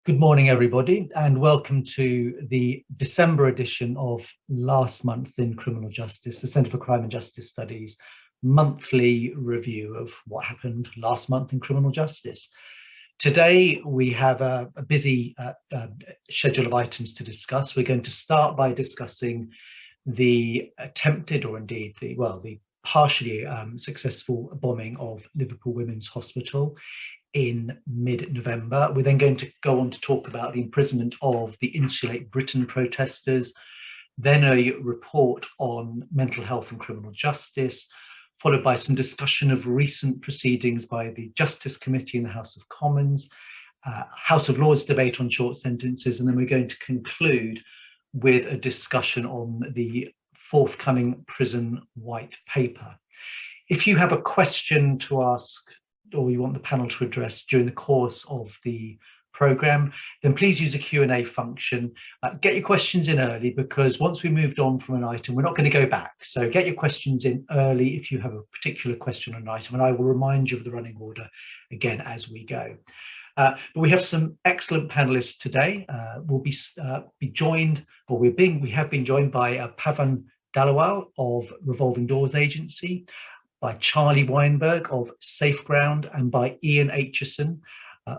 Good morning, everybody, and welcome to the December edition of Last Month in Criminal Justice, the Centre for Crime and Justice Studies monthly review of what happened last month in criminal justice. Today, we have a busy schedule of items to discuss. We're going to start by discussing the attempted, or indeed the partially successful bombing of Liverpool Women's Hospital in mid-November. We're then going to go on to talk about the imprisonment of the Insulate Britain protestors, then a report on mental health and criminal justice, followed by some discussion of recent proceedings by the Justice Committee in the House of Commons, House of Lords debate on short sentences, and then we're going to conclude with a discussion on the forthcoming prison white paper. If you have a question to ask or you want the panel to address during the course of the programme, then please use the Q&A function. Get your questions in early, because once we moved on from an item, we're not going to go back. So get your questions in early if you have a particular question on an item, and I will remind you of the running order again as we go. But we have some excellent panelists today. We'll be joined, or we have been joined by Pavan Dhaliwal of Revolving Doors Agency, by Charlie Weinberg of Safe Ground, and by Ian Aitchison,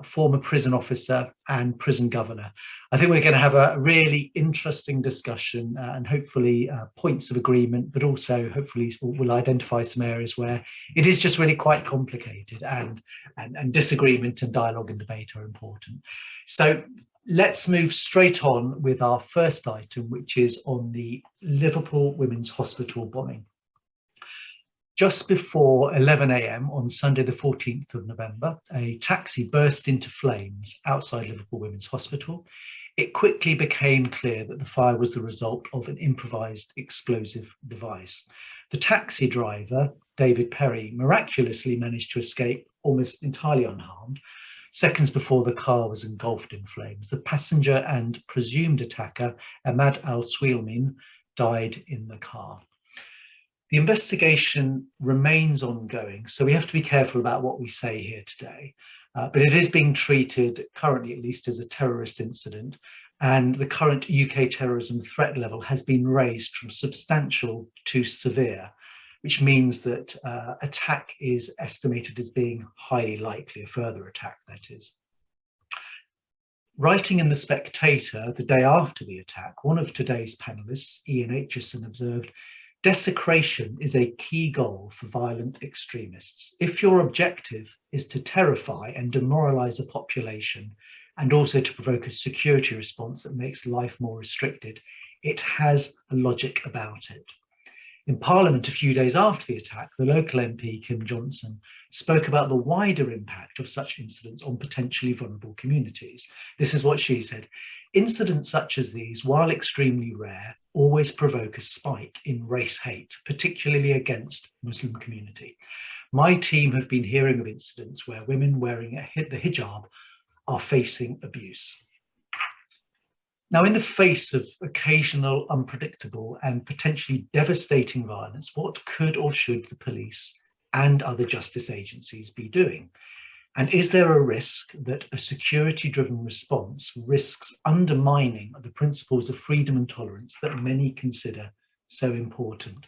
former prison officer and prison governor. I think we're going to have a really interesting discussion and hopefully points of agreement, but also hopefully we'll identify some areas where it is just really quite complicated, and disagreement and dialogue and debate are important. So let's move straight on with our first item, which is on the Liverpool Women's Hospital bombing. Just before 11 a.m. on Sunday, the 14th of November, a taxi burst into flames outside Liverpool Women's Hospital. It quickly became clear that the fire was the result of an improvised explosive device. The taxi driver, David Perry, miraculously managed to escape almost entirely unharmed. Seconds before the car was engulfed in flames, the passenger and presumed attacker, Ahmad al-Swilmin, died in the car. The investigation remains ongoing, so we have to be careful about what we say here today. But it is being treated, currently at least, as a terrorist incident, and the current UK terrorism threat level has been raised from substantial to severe, which means that attack is estimated as being highly likely, a further attack, that is. Writing in The Spectator the day after the attack, one of today's panellists, Ian Aitchison, observed, "Desecration is a key goal for violent extremists. If your objective is to terrify and demoralize a population, and also to provoke a security response that makes life more restricted, it has a logic about it." In Parliament a few days after the attack, the local MP, Kim Johnson, spoke about the wider impact of such incidents on potentially vulnerable communities. This is what she said: "Incidents such as these, while extremely rare, always provoke a spike in race hate, particularly against Muslim community. My team have been hearing of incidents where women wearing the hijab are facing abuse." Now, in the face of occasional, unpredictable and potentially devastating violence, what could or should the police and other justice agencies be doing? And is there a risk that a security-driven response risks undermining the principles of freedom and tolerance that many consider so important?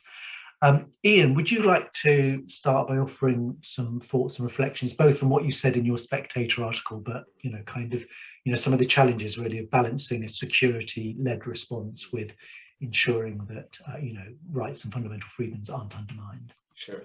Ian, would you like to start by offering some thoughts and reflections, both from what you said in your Spectator article, but some of the challenges really of balancing a security-led response with ensuring that rights and fundamental freedoms aren't undermined? Sure.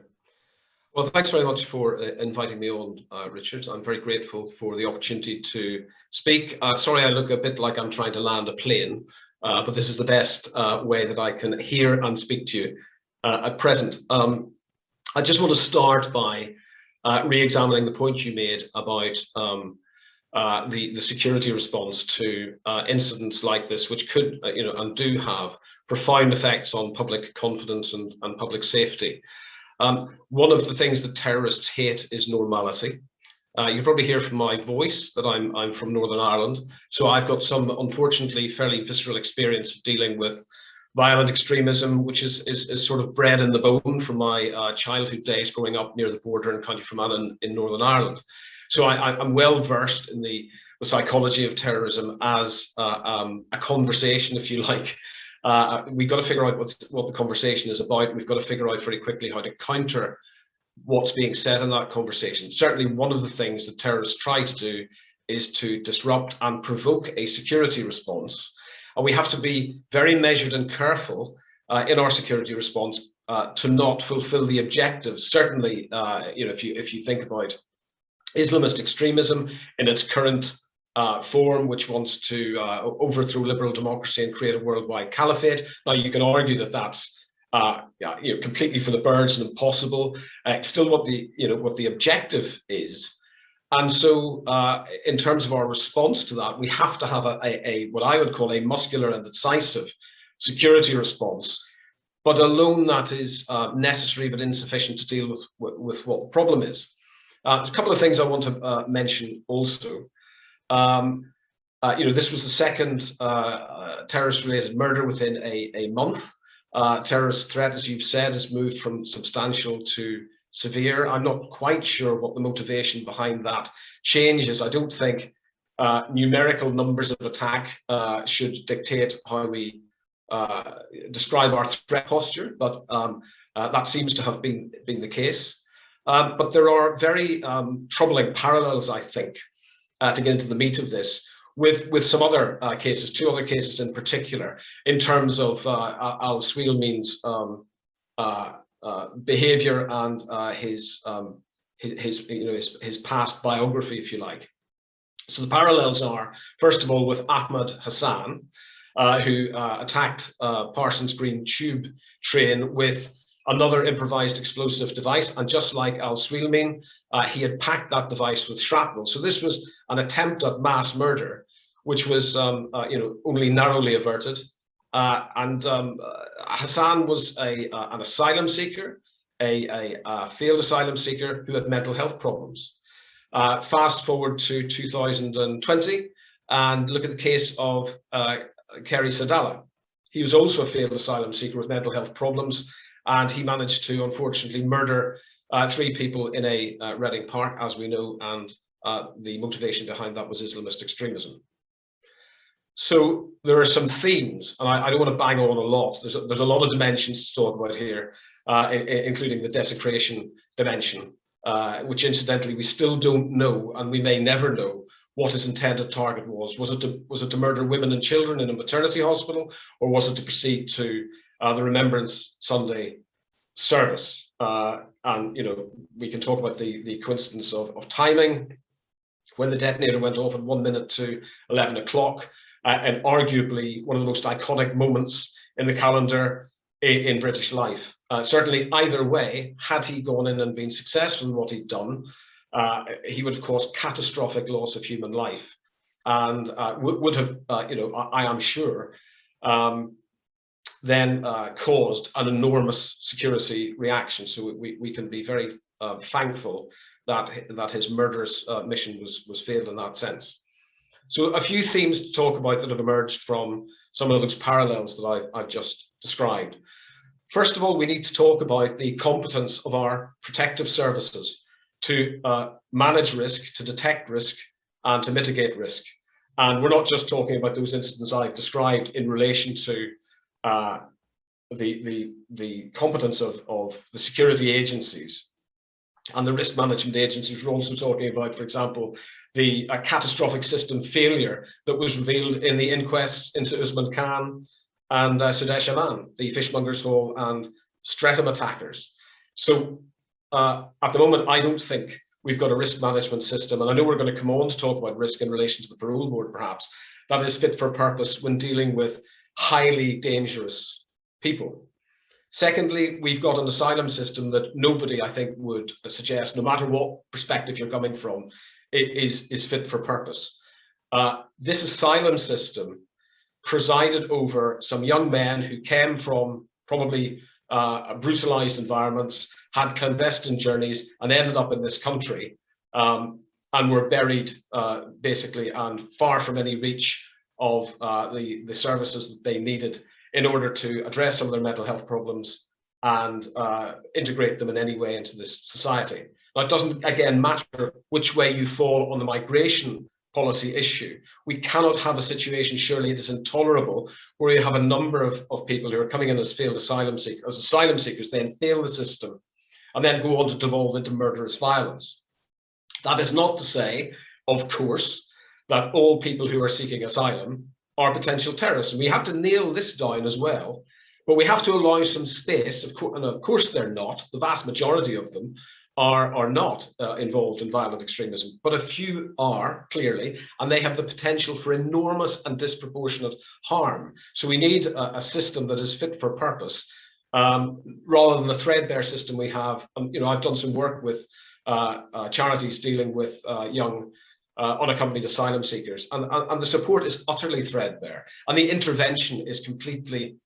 Well, thanks very much for inviting me on, Richard. I'm very grateful for the opportunity to speak. Sorry, I look a bit like I'm trying to land a plane, but this is the best way that I can hear and speak to you at present. I just want to start by re-examining the point you made about the security response to incidents like this, which could, and do have profound effects on public confidence and public safety. One of the things that terrorists hate is normality. You probably hear from my voice that I'm from Northern Ireland, so I've got some, unfortunately, fairly visceral experience of dealing with violent extremism, which is sort of bred in the bone from my childhood days growing up near the border in County Fermanagh in Northern Ireland. So I'm well versed in the the psychology of terrorism as a conversation, if you like. We've got to figure out what the conversation is about. We've got to figure out very quickly how to counter what's being said in that conversation. Certainly one of the things that terrorists try to do is to disrupt and provoke a security response. And we have to be very measured and careful in our security response to not fulfill the objectives. Certainly, if you think about Islamist extremism in its current form, which wants to overthrow liberal democracy and create a worldwide caliphate. Now, you can argue that that's completely for the birds and impossible. It's still what the objective is. And so, in terms of our response to that, we have to have a what I would call a muscular and decisive security response. But alone, that is necessary but insufficient to deal with what the problem is. There's a couple of things I want to mention also. This was the second terrorist-related murder within a month. Terrorist threat, as you've said, has moved from substantial to severe. I'm not quite sure what the motivation behind that change is. I don't think numerical numbers of attack should dictate how we describe our threat posture, but that seems to have been the case. But there are very troubling parallels, I think, to get into the meat of this, with some other cases, two other cases in particular, in terms of Al Sweilmeen's behaviour and his past biography, if you like. So the parallels are, first of all, with Ahmed Hassan, who attacked Parsons Green tube train with another improvised explosive device, and just like Al Sweilmeen, he had packed that device with shrapnel. So this was an attempt at mass murder, which was only narrowly averted. Hassan was an asylum seeker, a failed asylum seeker who had mental health problems. Fast forward to 2020 and look at the case of Kerry Sadala. He was also a failed asylum seeker with mental health problems, and he managed to unfortunately murder 3 people in a Reading Park, as we know, and the motivation behind that was Islamist extremism. So there are some themes, and I don't want to bang on a lot. There's a lot of dimensions to talk about here, including the desecration dimension, which incidentally we still don't know, and we may never know what his intended target was. Was it to murder women and children in a maternity hospital, or was it to proceed to the Remembrance Sunday service? And we can talk about the coincidence of timing, when the detonator went off at 1 minute to 11 o'clock, and arguably one of the most iconic moments in the calendar in British life. Certainly, either way, had he gone in and been successful in what he'd done, he would have caused catastrophic loss of human life, and would have, I am sure, then caused an enormous security reaction. So we can be very thankful that his murderous mission was failed in that sense. So a few themes to talk about that have emerged from some of those parallels that I've just described. First of all, we need to talk about the competence of our protective services to manage risk, to detect risk, and to mitigate risk. And we're not just talking about those incidents I've described in relation to the competence of the security agencies and the risk management agencies. We're also talking about, for example, the catastrophic system failure that was revealed in the inquests into Usman Khan and Sudesh Aman, the fishmongers hall and Streatham attackers. So at the moment, I don't think we've got a risk management system, and I know we're going to come on to talk about risk in relation to the parole board, perhaps, that is fit for purpose when dealing with highly dangerous people. Secondly, we've got an asylum system that nobody, I think, would suggest, no matter what perspective you're coming from, is fit for purpose. This asylum system presided over some young men who came from probably brutalized environments, had clandestine journeys, and ended up in this country, and were buried basically and far from any reach of the services that they needed in order to address some of their mental health problems and integrate them in any way into this society. Now, it doesn't, again, matter which way you fall on the migration policy issue. We cannot have a situation, surely it is intolerable, where you have a number of people who are coming in as failed asylum seekers, then fail the system, and then go on to devolve into murderous violence. That is not to say, of course, that all people who are seeking asylum are potential terrorists. And we have to nail this down as well. But we have to allow some space, and of course they're not. The vast majority of them are not involved in violent extremism, but a few are, clearly, and they have the potential for enormous and disproportionate harm. So we need a system that is fit for purpose, rather than the threadbare system we have. I've done some work with charities dealing with young unaccompanied asylum seekers, and the support is utterly threadbare, and the intervention is completely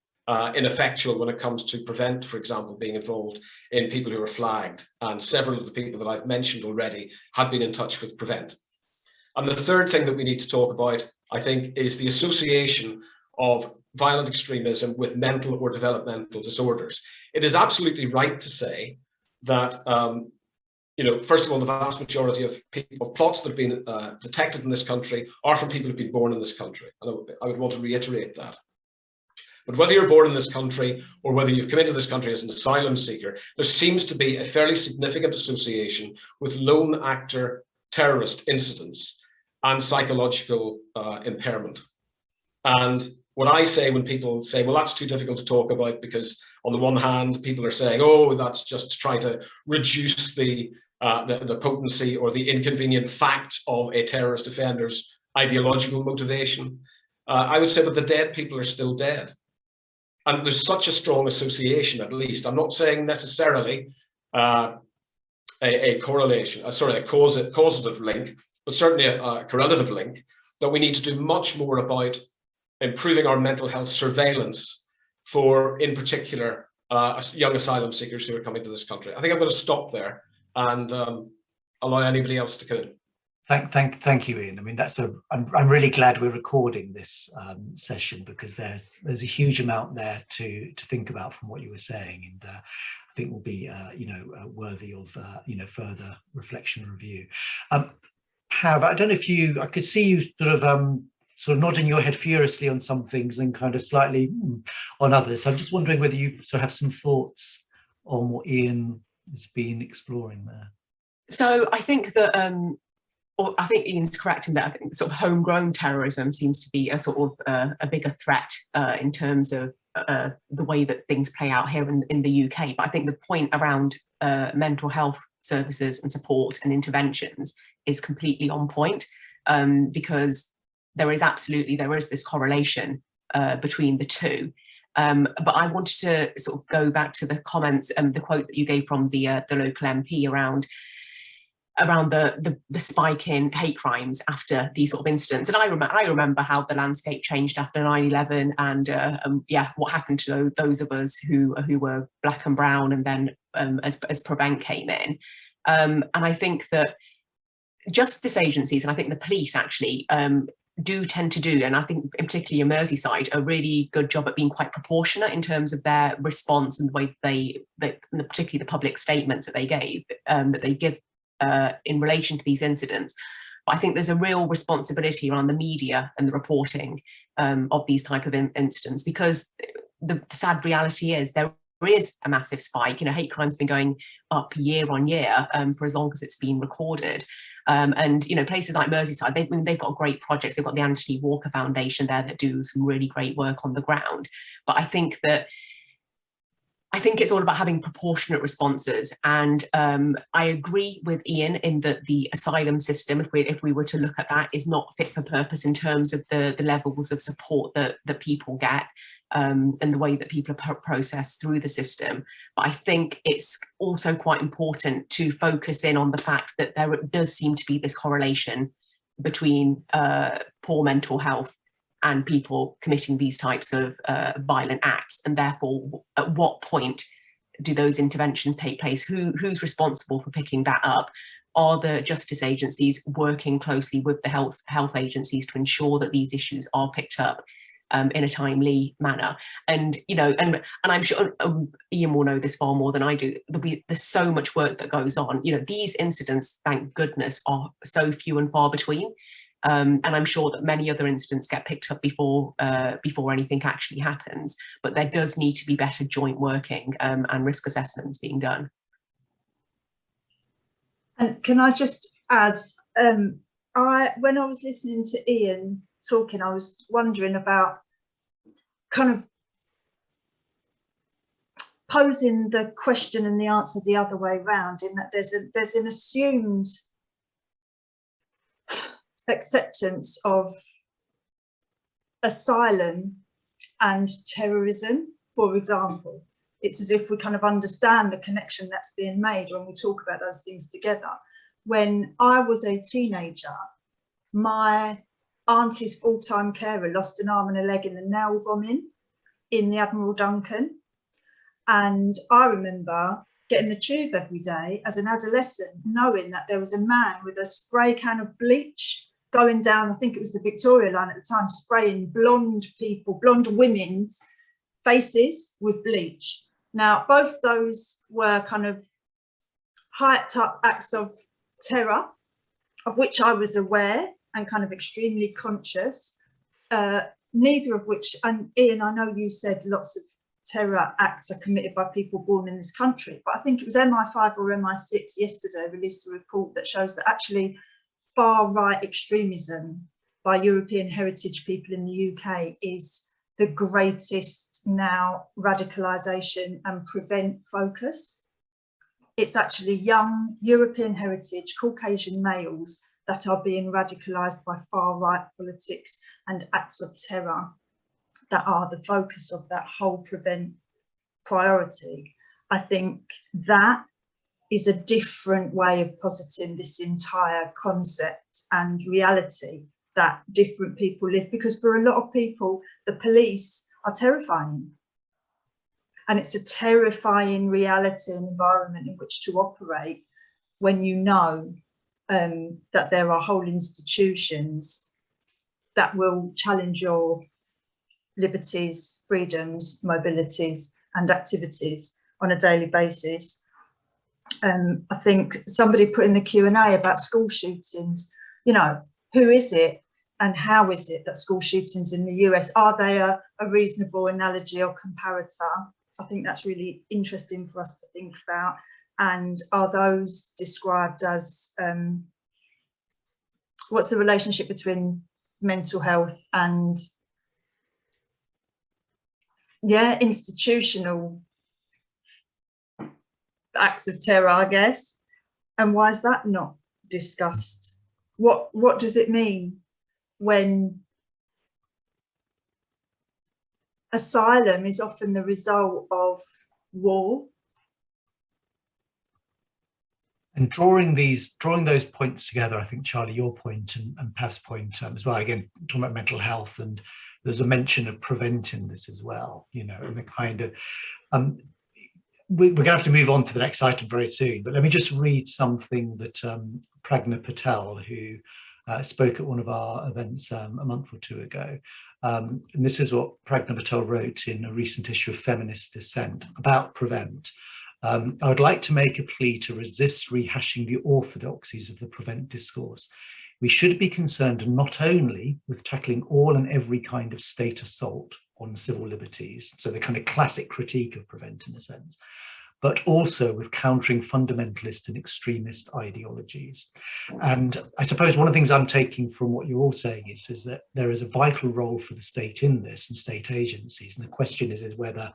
ineffectual when it comes to prevent, for example, being involved in people who are flagged. And several of the people that I've mentioned already have been in touch with prevent. And the third thing that we need to talk about, I think, is the association of violent extremism with mental or developmental disorders. It is absolutely right to say that, first of all, the vast majority of plots that have been detected in this country are from people who've been born in this country. And I would want to reiterate that. But whether you're born in this country or whether you've come into this country as an asylum seeker, there seems to be a fairly significant association with lone actor terrorist incidents and psychological impairment. And what I say when people say, well, that's too difficult to talk about, because on the one hand, people are saying, oh, that's just to try to reduce the potency or the inconvenient fact of a terrorist offender's ideological motivation. I would say that the dead people are still dead. And there's such a strong association, at least. I'm not saying necessarily a correlation, a causative link, but certainly a correlative link, that we need to do much more about improving our mental health surveillance for, in particular, young asylum seekers who are coming to this country. I think I'm going to stop there and allow anybody else to come in. Thank you, Ian. I mean, I'm really glad we're recording this session, because there's a huge amount there to think about from what you were saying, and I think will be worthy of further reflection and review. Pav, I don't know if I could see you sort of nodding your head furiously on some things and kind of slightly on others. So I'm just wondering whether you sort of have some thoughts on what Ian has been exploring there. So I think that. I think Ian's correct in that I think sort of homegrown terrorism seems to be a sort of a bigger threat in terms of the way that things play out here in the UK. But I think the point around mental health services and support and interventions is completely on point, because there is this correlation between the two. But I wanted to sort of go back to the comments and the quote that you gave from the local MP around the spike in hate crimes after these sort of incidents. And I remember how the landscape changed after 9/11, and what happened to those of us who were black and brown, and then as Prevent came in. And I think that justice agencies, and I think the police actually do tend to do, and I think in particularly in Merseyside, a really good job at being quite proportionate in terms of their response and the way particularly the public statements that they give in relation to these incidents. But I think there's a real responsibility around the media and the reporting of these type of incidents, because the sad reality is there is a massive spike. Hate crime's been going up year on year for as long as it's been recorded. And places like Merseyside, they've got great projects. They've got the Anthony Walker Foundation there that do some really great work on the ground. But I think it's all about having proportionate responses. And I agree with Ian in that the asylum system, if we were to look at that, is not fit for purpose in terms of the levels of support that people get and the way that people are processed through the system. But I think it's also quite important to focus in on the fact that there does seem to be this correlation between poor mental health and people committing these types of violent acts, and therefore at what point do those interventions take place? Who's responsible for picking that up? Are the justice agencies working closely with the health agencies to ensure that these issues are picked up in a timely manner? And I'm sure Ian will know this far more than I do. There's so much work that goes on. These incidents, thank goodness, are so few and far between. And I'm sure that many other incidents get picked up before anything actually happens. But there does need to be better joint working and risk assessments being done. And can I just add, when I was listening to Ian talking, I was wondering about kind of posing the question and the answer the other way around, in that there's an assumed acceptance of asylum and terrorism, for example. It's as if we kind of understand the connection that's being made when we talk about those things together. When I was a teenager, my auntie's full-time carer lost an arm and a leg in the nail bombing in the Admiral Duncan. And I remember getting the tube every day as an adolescent, knowing that there was a man with a spray can of bleach going down, I think it was the Victoria line at the time, spraying blonde women's faces with bleach. Now, both those were kind of hyped up acts of terror, of which I was aware and kind of extremely conscious, neither of which, and Ian, I know you said lots of terror acts are committed by people born in this country, but I think it was MI5 or MI6 yesterday released a report that shows that actually far-right extremism by European heritage people in the UK is the greatest now radicalisation and prevent focus. It's actually young European heritage Caucasian males that are being radicalised by far-right politics and acts of terror that are the focus of that whole prevent priority. I think that is a different way of positing this entire concept and reality that different people live, because for a lot of people, the police are terrifying. And it's a terrifying reality and environment in which to operate when you know that there are whole institutions that will challenge your liberties, freedoms, mobilities and activities on a daily basis. I think somebody put in the Q&A about school shootings, you know, who is it and how is it that school shootings in the US, are they a reasonable analogy or comparator? I think that's really interesting for us to think about. And are those described as, what's the relationship between mental health and, yeah, institutional acts of terror, I guess? And why is that not discussed? What does it mean when asylum is often the result of war? And drawing those points together, I think, Charlie, your point and Pav's point as well, again, talking about mental health, and there's a mention of preventing this as well, you know, and the kind of, we're going to have to move on to the next item very soon, but let me just read something that Pragna Patel, who spoke at one of our events a month or two ago. And this is what Pragna Patel wrote in a recent issue of Feminist Dissent about Prevent. I would like to make a plea to resist rehashing the orthodoxies of the Prevent discourse. We should be concerned not only with tackling all and every kind of state assault on civil liberties, so the kind of classic critique of Prevent in a sense, but also with countering fundamentalist and extremist ideologies. And I suppose one of the things I'm taking from what you're all saying is that there is a vital role for the state in this and state agencies. And the question is whether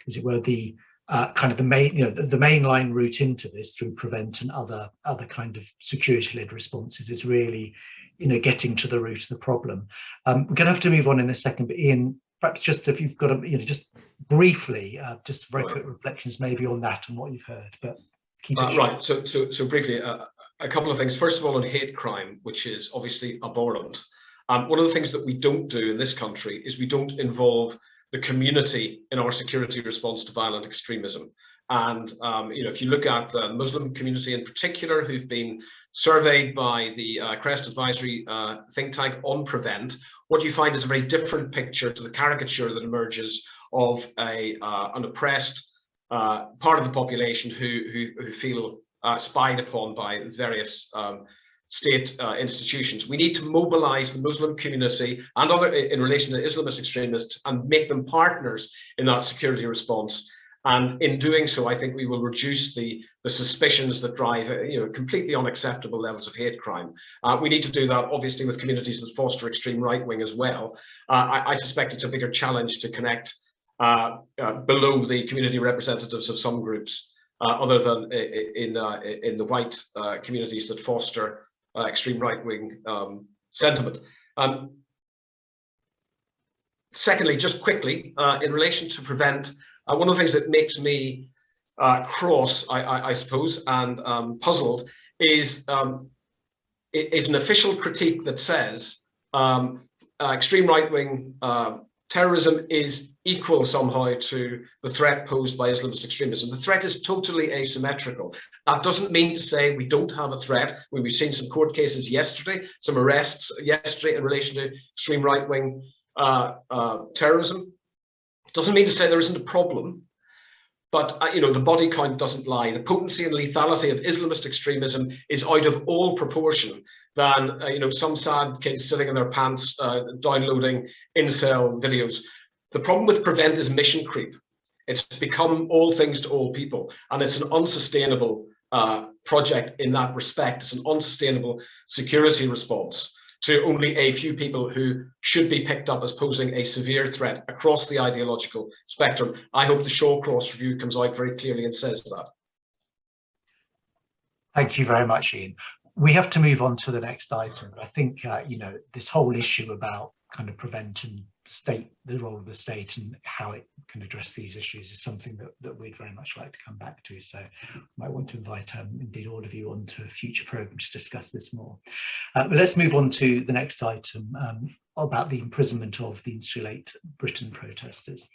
the kind of the main, you know, the mainline route into this through Prevent and other kind of security-led responses is really, you know, getting to the root of the problem. We're going to have to move on in a second, but Ian, perhaps just if you've got a, you know, just briefly, just very quick reflections maybe on that and what you've heard, but keep it right. So briefly, a couple of things. First of all, on hate crime, which is obviously abhorrent. One of the things that we don't do in this country is we don't involve the community in our security response to violent extremism. And you know, if you look at the Muslim community in particular, who've been surveyed by the Crest Advisory think tank on Prevent, what you find is a very different picture to the caricature that emerges of an oppressed part of the population who feel spied upon by various state institutions. We need to mobilize the Muslim community and other in relation to Islamist extremists and make them partners in that security response. And in doing so, I think we will reduce the suspicions that drive completely unacceptable levels of hate crime. We need to do that, obviously, with communities that foster extreme right wing as well. I suspect it's a bigger challenge to connect below the community representatives of some groups, other than in the white communities that foster extreme right wing sentiment. Secondly, just quickly, in relation to Prevent, one of the things that makes me cross, I suppose, and puzzled is an official critique that says extreme right-wing terrorism is equal somehow to the threat posed by Islamist extremism. The threat is totally asymmetrical. That doesn't mean to say we don't have a threat. We've seen some court cases yesterday, some arrests yesterday in relation to extreme right-wing terrorism. Doesn't mean to say there isn't a problem, but the body count doesn't lie. The potency and lethality of Islamist extremism is out of all proportion than some sad kids sitting in their pants downloading incel videos. The problem with Prevent is mission creep. It's become all things to all people, and it's an unsustainable project in that respect. It's an unsustainable security response to only a few people who should be picked up as posing a severe threat across the ideological spectrum. I hope the Shawcross review comes out very clearly and says that. Thank you very much, Ian. We have to move on to the next item. I think, this whole issue about kind of Prevent and the role of the state and how it can address these issues is something that we'd very much like to come back to. So I might want to invite indeed all of you onto a future programme to discuss this more. But let's move on to the next item about the imprisonment of the Insulate Britain protesters.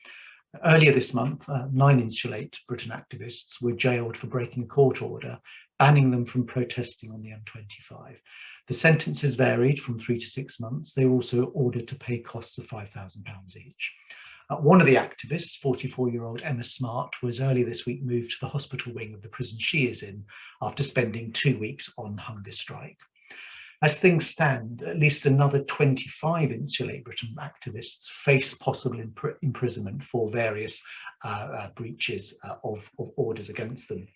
Earlier this month, 9 Insulate Britain activists were jailed for breaking a court order banning them from protesting on the M25. The sentences varied from 3 to 6 months. They were also ordered to pay costs of £5,000 each. One of the activists, 44-year-old Emma Smart, was earlier this week moved to the hospital wing of the prison she is in after spending 2 weeks on hunger strike. As things stand, at least another 25 Insulate Britain activists face possible imprisonment for various breaches of orders against them.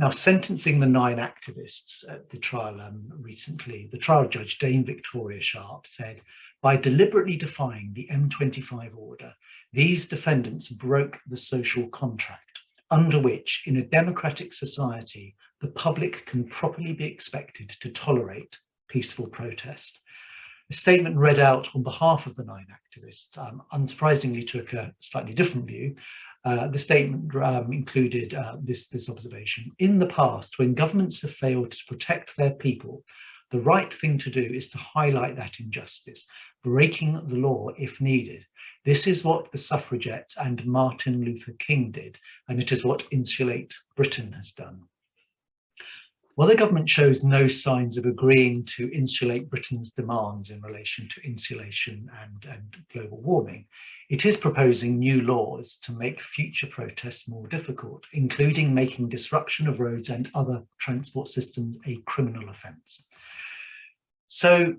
Now, sentencing the 9 activists at the trial recently, the trial judge, Dame Victoria Sharp, said, by deliberately defying the M25 order, these defendants broke the social contract, under which, in a democratic society, the public can properly be expected to tolerate peaceful protest. The statement read out on behalf of the 9 activists unsurprisingly took a slightly different view. The statement included this observation. In the past, when governments have failed to protect their people, the right thing to do is to highlight that injustice, breaking the law if needed. This is what the suffragettes and Martin Luther King did, and it is what Insulate Britain has done. While the government shows no signs of agreeing to Insulate Britain's demands in relation to insulation and global warming, it is proposing new laws to make future protests more difficult, including making disruption of roads and other transport systems a criminal offence. So,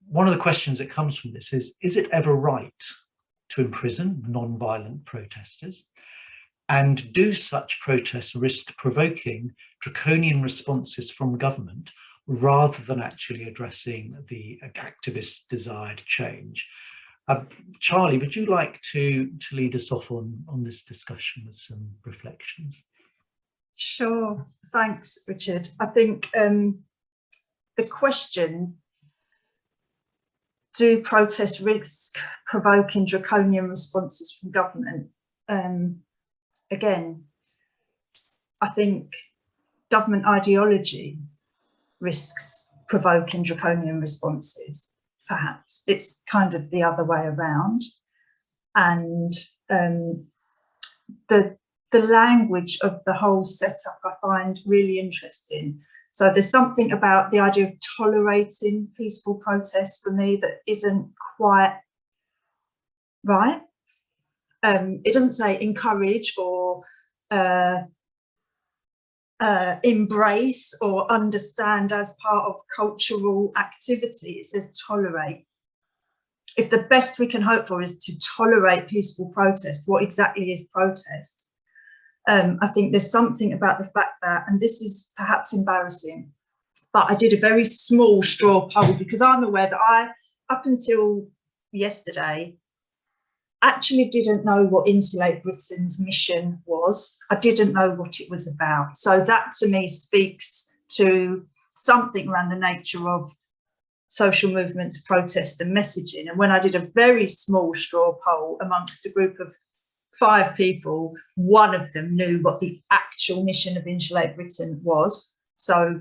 one of the questions that comes from this is it ever right to imprison non-violent protesters? And do such protests risk provoking draconian responses from government rather than actually addressing the activists' desired change? Charlie, would you like to lead us off on this discussion with some reflections? Sure, thanks, Richard. I think the question, do protests risk provoking draconian responses from government? Again, I think government ideology risks provoking draconian responses. Perhaps it's kind of the other way around, and the language of the whole setup I find really interesting. So there's something about the idea of tolerating peaceful protests for me that isn't quite right. It doesn't say encourage or embrace or understand as part of cultural activity. It says tolerate. If the best we can hope for is to tolerate peaceful protest, what exactly is protest? I think there's something about the fact that, and this is perhaps embarrassing, but I did a very small straw poll because I'm aware that I, up until yesterday, actually didn't know what Insulate Britain's mission was. I didn't know what it was about. So that to me speaks to something around the nature of social movements, protest and messaging. And when I did a very small straw poll amongst a group of 5 people, one of them knew what the actual mission of Insulate Britain was. So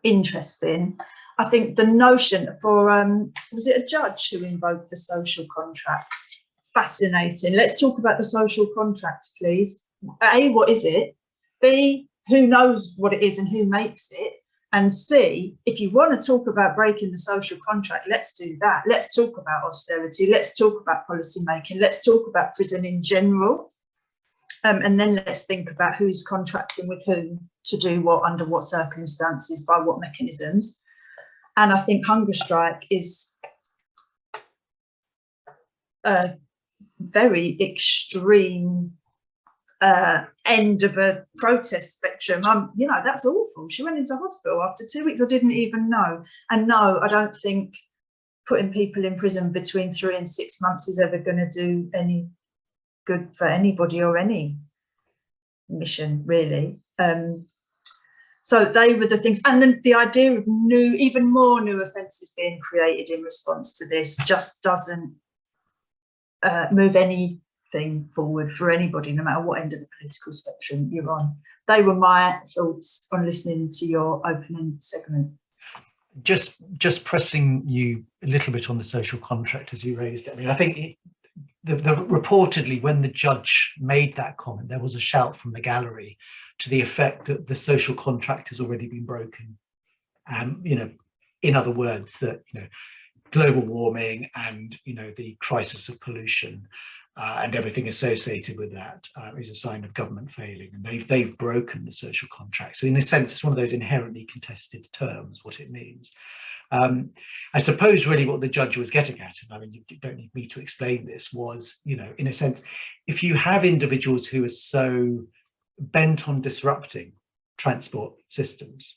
interesting. I think the notion for, was it a judge who invoked the social contract? Fascinating. Let's talk about the social contract, please. A, what is it? B, who knows what it is and who makes it? And C, if you want to talk about breaking the social contract, let's do that. Let's talk about austerity. Let's talk about policy making. Let's talk about prison in general. And then let's think about who's contracting with whom to do what, under what circumstances, by what mechanisms. And I think hunger strike is a very extreme end of a protest spectrum. You know, that's awful. She went into hospital after 2 weeks. I didn't even know. And no, I don't think putting people in prison between 3 and 6 months is ever going to do any good for anybody or any mission, really. So they were the things. And then the idea of new, even more new offences being created in response to this just doesn't move anything forward for anybody, no matter what end of the political spectrum you're on. They were my thoughts on listening to your opening segment. Just pressing you a little bit on the social contract as you raised it. I mean, I think reportedly when the judge made that comment, there was a shout from the gallery to the effect that the social contract has already been broken. You know, in other words, that, you know, global warming and, you know, the crisis of pollution and everything associated with that is a sign of government failing, and they've broken the social contract. So in a sense, it's one of those inherently contested terms, what it means. I suppose really what the judge was getting at, and I mean, you don't need me to explain this, was, you know, in a sense, if you have individuals who are so bent on disrupting transport systems,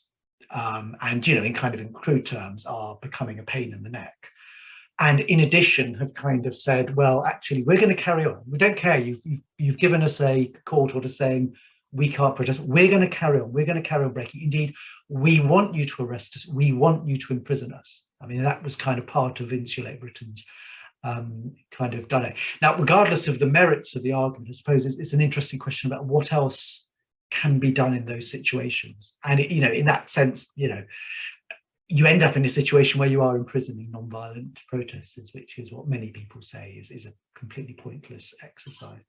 and, you know, in kind of in crude terms, are becoming a pain in the neck, and in addition have kind of said, well, actually, we're going to carry on. We don't care. You've given us a court order saying we can't protest. We're going to carry on. We're going to carry on breaking. Indeed, we want you to arrest us. We want you to imprison us. I mean, that was kind of part of Insulate Britain's kind of done it. Now, regardless of the merits of the argument, I suppose it's an interesting question about what else can be done in those situations. And, you know, in that sense, you know, you end up in a situation where you are imprisoning non-violent protesters, which is what many people say is a completely pointless exercise.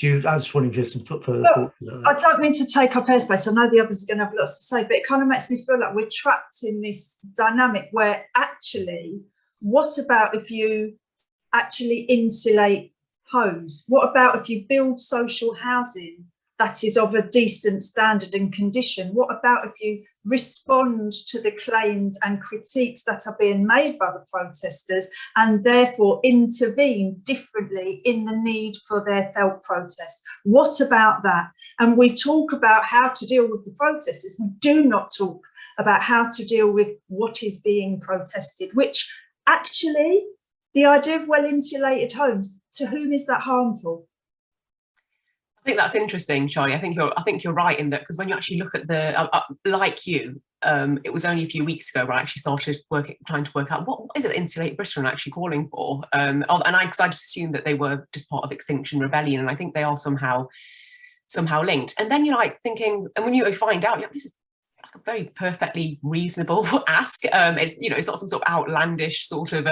I was wondering if you have some further thoughts. I don't mean to take up airspace. I know the others are going to have lots to say, but it kind of makes me feel like we're trapped in this dynamic where actually, what about if you actually insulate homes? What about if you build social housing that is of a decent standard and condition? What about if you respond to the claims and critiques that are being made by the protesters and therefore intervene differently in the need for their felt protest? What about that? And we talk about how to deal with the protesters. We do not talk about how to deal with what is being protested, which actually, the idea of well-insulated homes, to whom is that harmful? I think that's interesting, Charlie. I think you're right in that, because when you actually look at the like you, it was only a few weeks ago where I actually started trying to work out what is it Insulate Britain actually calling for, because I just assumed that they were just part of Extinction Rebellion, and I think they are somehow linked. And then you're like thinking, and when you find out, this is like a very perfectly reasonable ask. It's, you know, it's not some sort of outlandish sort of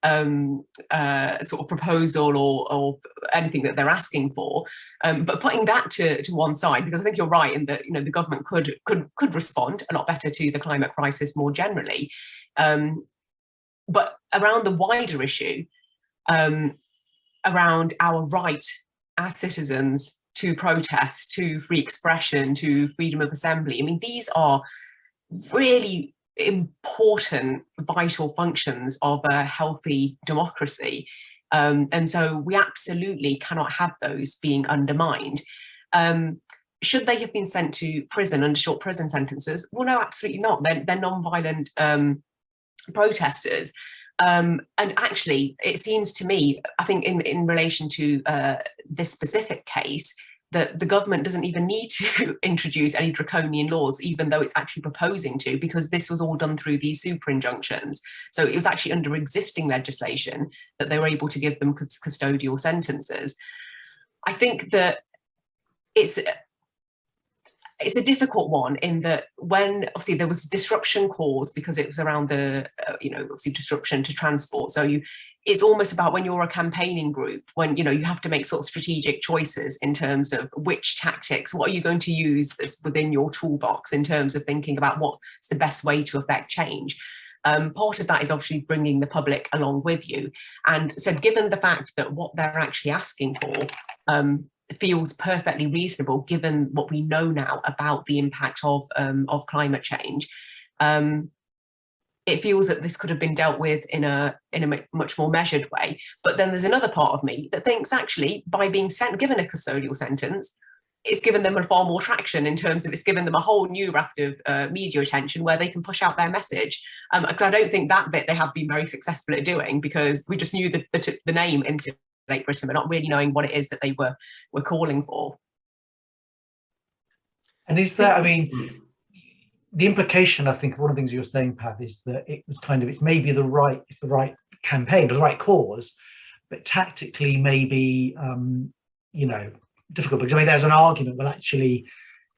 sort of proposal or anything that they're asking for, but putting that to one side, because I think you're right in that, you know, the government could respond a lot better to the climate crisis more generally, but around the wider issue, around our right as citizens to protest, to free expression, to freedom of assembly. I mean, these are really important, vital functions of a healthy democracy. And so we absolutely cannot have those being undermined. Should they have been sent to prison under short prison sentences? Well, no, absolutely not. They're non-violent protesters. And actually, it seems to me, I think in relation to this specific case, that the government doesn't even need to introduce any draconian laws, even though it's actually proposing to, because this was all done through these super injunctions. So it was actually under existing legislation that they were able to give them custodial sentences. I think that it's a difficult one in that when obviously there was disruption caused because it was around the, obviously disruption to transport. So it's almost about when you're a campaigning group, when, you have to make sort of strategic choices in terms of which tactics, what are you going to use this within your toolbox in terms of thinking about what's the best way to affect change. Part of that is obviously bringing the public along with you. And so given the fact that what they're actually asking for feels perfectly reasonable, given what we know now about the impact of climate change, it feels that this could have been dealt with in a much more measured way. But then there's another part of me that thinks actually by being given a custodial sentence, it's given them a far more traction in terms of it's given them a whole new raft of media attention where they can push out their message. Because I don't think that bit they have been very successful at doing, because we just knew the name Insulate Britain, but not really knowing what it is that they were calling for. And is that, I mean, the implication, I think, one of the things you're saying, Pav, is that it was kind of, it's the right campaign, the right cause, but tactically maybe, difficult, because I mean, there's an argument, well, actually,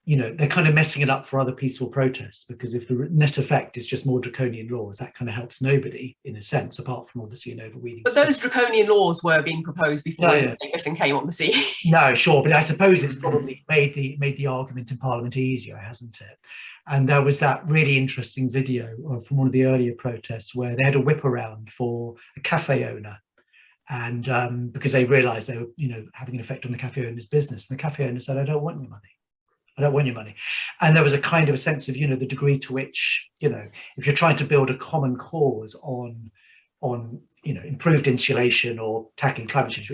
they're kind of messing it up for other peaceful protests, because if the net effect is just more draconian laws, that kind of helps nobody in a sense, apart from obviously an overweening. But those draconian laws were being proposed before Britain came on the scene. No, sure, but I suppose it's probably made the argument in Parliament easier, hasn't it? And there was that really interesting video from one of the earlier protests where they had a whip around for a cafe owner, and because they realised they were, having an effect on the cafe owner's business, and the cafe owner said, "I don't want your money. I don't want your money." And there was a kind of a sense of, the degree to which, if you're trying to build a common cause on improved insulation or tackling climate change,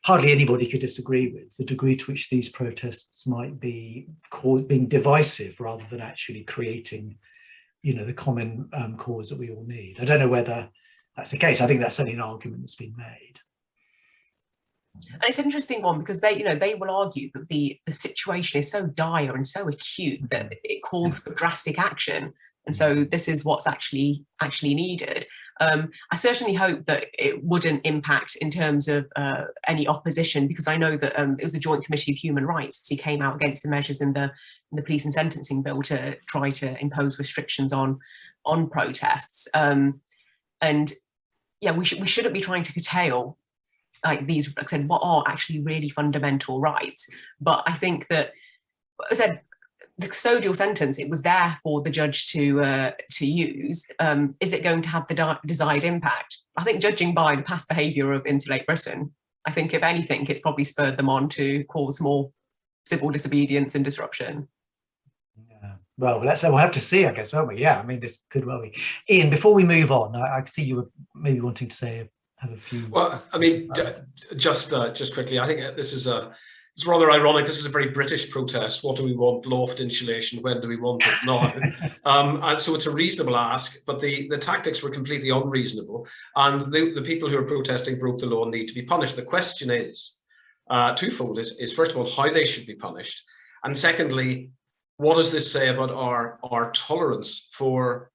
hardly anybody could disagree with the degree to which these protests might be being divisive rather than actually creating, the common cause that we all need. I don't know whether that's the case. I think that's certainly an argument that's been made. And it's an interesting one because they will argue that the situation is so dire and so acute that it calls for drastic action. And so this is what's actually needed. I certainly hope that it wouldn't impact in terms of any opposition, because I know that it was the Joint Committee of Human Rights. He came out against the measures in the police and sentencing bill to try to impose restrictions on protests. And yeah, we shouldn't be trying to curtail like these, like I said, what are actually really fundamental rights. But I think that, as I said, the custodial sentence, it was there for the judge to use. Is it going to have the desired impact? I think, judging by the past behaviour of Insulate Britain, I think if anything, it's probably spurred them on to cause more civil disobedience and disruption. Yeah. Well, we'll have to see, I guess, won't we? Yeah, I mean, this could well be. Ian, before we move on, I see you were maybe wanting to have a few. Well, I mean, just quickly, I think this is it's rather ironic. This is a very British protest. What do we want? Loft insulation. When do we want it? Now. And so it's a reasonable ask, but the tactics were completely unreasonable. And the people who are protesting broke the law and need to be punished. The question is twofold. Is first of all, how they should be punished. And secondly, what does this say about our tolerance for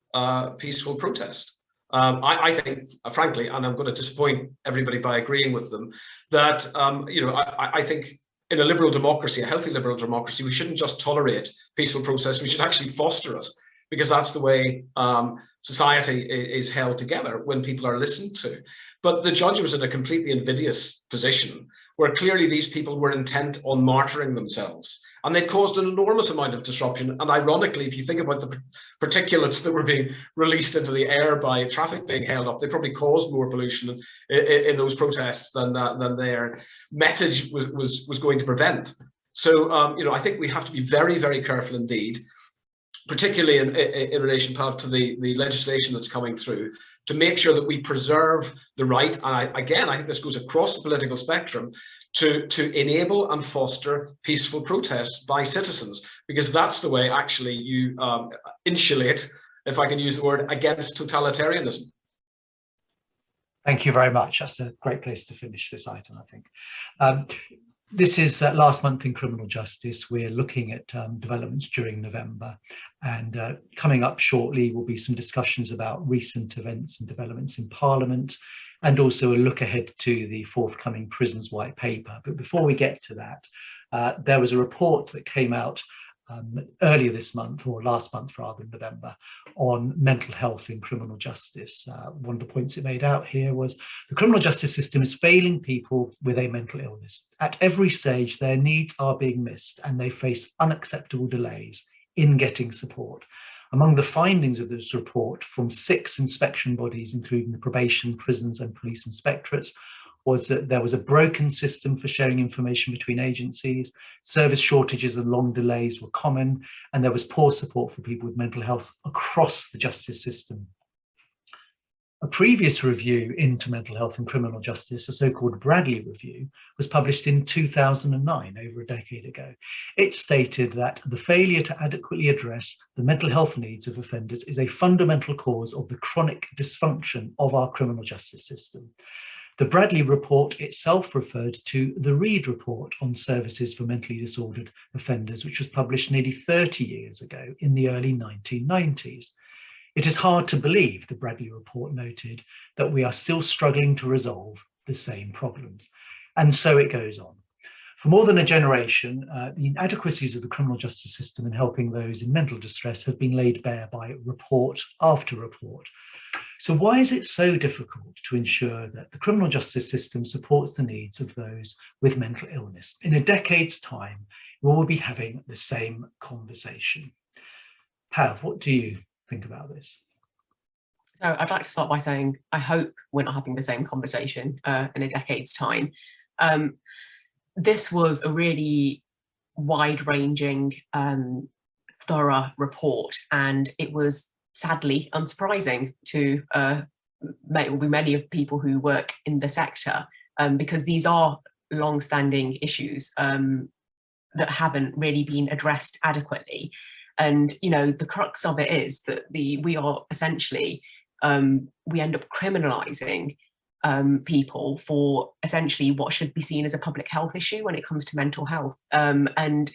peaceful protest? I think, frankly, and I'm going to disappoint everybody by agreeing with them, that I think in a liberal democracy, a healthy liberal democracy, we shouldn't just tolerate peaceful protest. We should actually foster it, because that's the way society is held together, when people are listened to. But the judge was in a completely invidious position, where clearly these people were intent on martyring themselves, and they'd caused an enormous amount of disruption. And ironically, if you think about the particulates that were being released into the air by traffic being held up, they probably caused more pollution in those protests than their message was going to prevent. So, you know, I think we have to be very, very careful indeed, particularly in relation, Pav, to the legislation that's coming through, to make sure that we preserve the right, and I think this goes across the political spectrum, to enable and foster peaceful protests by citizens, because that's the way actually you insulate, if I can use the word, against totalitarianism. Thank you very much. That's a great place to finish this item, I think. This is last month in criminal justice. We're looking at developments during November, and coming up shortly will be some discussions about recent events and developments in Parliament, and also a look ahead to the forthcoming Prisons White Paper. But before we get to that, there was a report that came out earlier this month, or last month rather, in November, on mental health in criminal justice. One of the points it made out here was the criminal justice system is failing people with a mental illness. At every stage, their needs are being missed and they face unacceptable delays in getting support. Among the findings of this report from 6 inspection bodies, including the probation, prisons and police inspectorates, was that there was a broken system for sharing information between agencies, service shortages and long delays were common, and there was poor support for people with mental health across the justice system. A previous review into mental health and criminal justice, a so-called Bradley review, was published in 2009, over a decade ago. It stated that the failure to adequately address the mental health needs of offenders is a fundamental cause of the chronic dysfunction of our criminal justice system. The Bradley report itself referred to the Reid report on services for mentally disordered offenders, which was published nearly 30 years ago in the early 1990s. It is hard to believe, the Bradley report noted, that we are still struggling to resolve the same problems. And so it goes on. For more than a generation, the inadequacies of the criminal justice system in helping those in mental distress have been laid bare by report after report. So why is it so difficult to ensure that the criminal justice system supports the needs of those with mental illness? In a decade's time, we will be having the same conversation. Pav, what do you think about this? So I'd like to start by saying, I hope we're not having the same conversation in a decade's time. This was a really wide-ranging, thorough report, and it was sadly unsurprising to many of people who work in the sector, because these are long-standing issues that haven't really been addressed adequately. And you know, the crux of it is that we are essentially we end up criminalising people for essentially what should be seen as a public health issue when it comes to mental health, and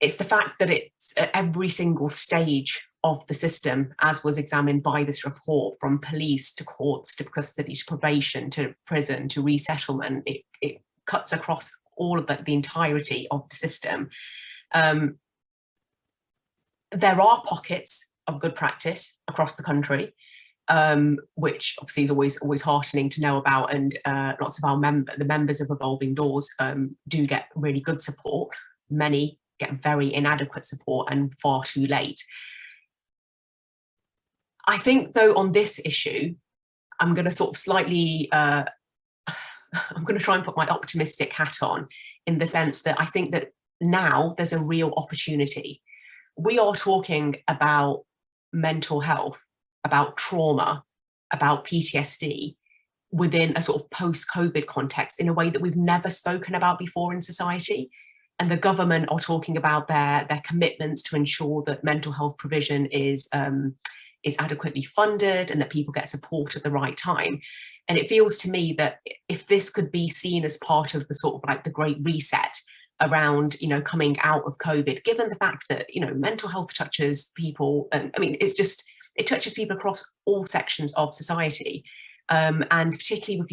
it's the fact that it's at every single stage of the system, as was examined by this report, from police to courts to custody to probation to prison to resettlement. It cuts across all of the entirety of the system. There are pockets of good practice across the country, which obviously is always heartening to know about, and lots of the members of Revolving Doors do get really good support. Many get very inadequate support and far too late. I think, though, on this issue, I'm going to sort of slightly, I'm going to try and put my optimistic hat on, in the sense that I think that now there's a real opportunity. We are talking about mental health, about trauma, about PTSD within a sort of post-COVID context in a way that we've never spoken about before in society. And the government are talking about their commitments to ensure that mental health provision is adequately funded and that people get support at the right time. And it feels to me that if this could be seen as part of the sort of like the great reset around, you know, coming out of COVID, given the fact that, you know, mental health touches people, and I mean, it touches people across all sections of society. And particularly if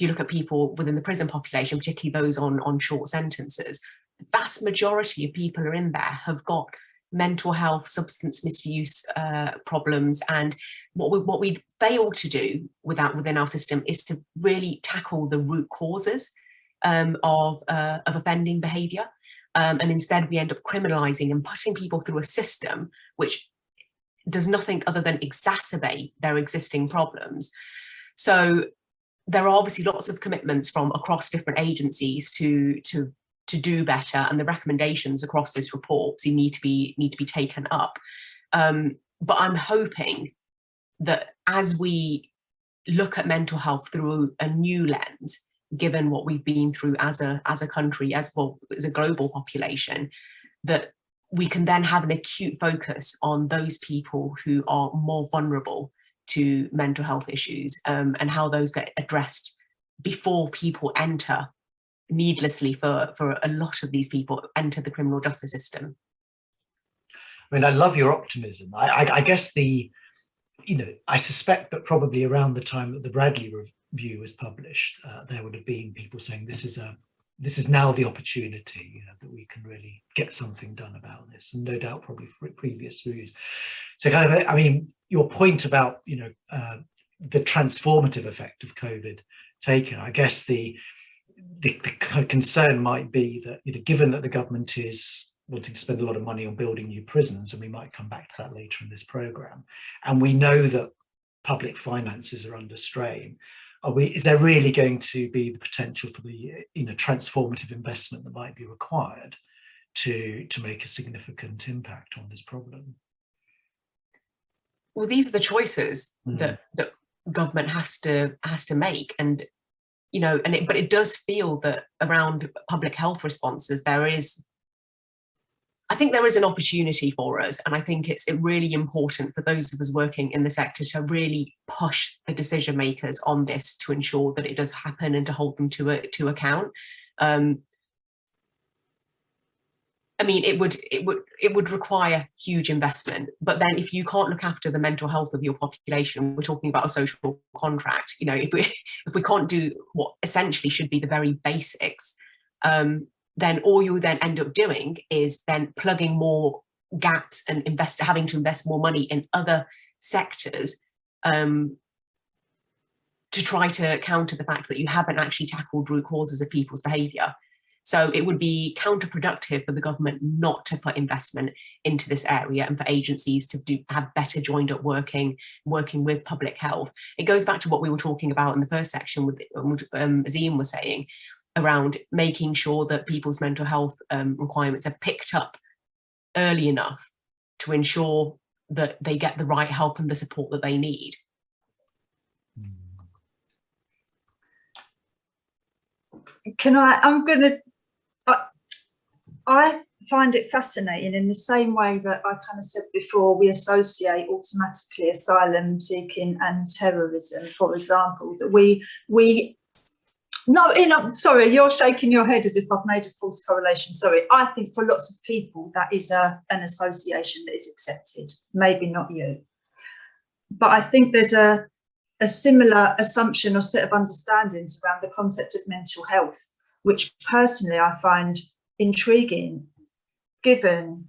you look at people within the prison population, particularly those on short sentences, the vast majority of people who are in there have got mental health, substance misuse problems. And what we fail to do within our system is to really tackle the root causes of offending behaviour. And instead we end up criminalising and putting people through a system which does nothing other than exacerbate their existing problems. So there are obviously lots of commitments from across different agencies to to do better, and the recommendations across this report need to be taken up. But I'm hoping that as we look at mental health through a new lens, given what we've been through as a country, as well as a global population, that we can then have an acute focus on those people who are more vulnerable to mental health issues, and how those get addressed before people enter needlessly, for a lot of these people enter the criminal justice system. I mean, I love your optimism. I guess I suspect that probably around the time that the Bradley review was published, there would have been people saying this is now the opportunity, that we can really get something done about this, and no doubt probably for previous reviews. So kind of, I mean, your point about the transformative effect of COVID taken, I guess the concern might be that given that the government is wanting to spend a lot of money on building new prisons, and we might come back to that later in this programme, and we know that public finances are under strain, is there really going to be the potential for the transformative investment that might be required to make a significant impact on this problem? Well, these are the choices that government has to make, and but it does feel that around public health responses I think there is an opportunity for us, and I think it's really important for those of us working in the sector to really push the decision makers on this to ensure that it does happen and to hold them to account. I mean, it would require huge investment, but then if you can't look after the mental health of your population, we're talking about a social contract. If we can't do what essentially should be the very basics, then all you then end up doing is then plugging more gaps and having to invest more money in other sectors to try to counter the fact that you haven't actually tackled root causes of people's behaviour. So it would be counterproductive for the government not to put investment into this area, and for agencies to have better joined up working with public health. It goes back to what we were talking about in the first section, as Ian was saying, around making sure that people's mental health requirements are picked up early enough to ensure that they get the right help and the support that they need. I find it fascinating in the same way that I kind of said before, we associate automatically asylum seeking and terrorism, for example, that sorry, you're shaking your head as if I've made a false correlation. Sorry, I think for lots of people that is an association that is accepted. Maybe not you, but I think there's a similar assumption or set of understandings around the concept of mental health, which personally I find intriguing, given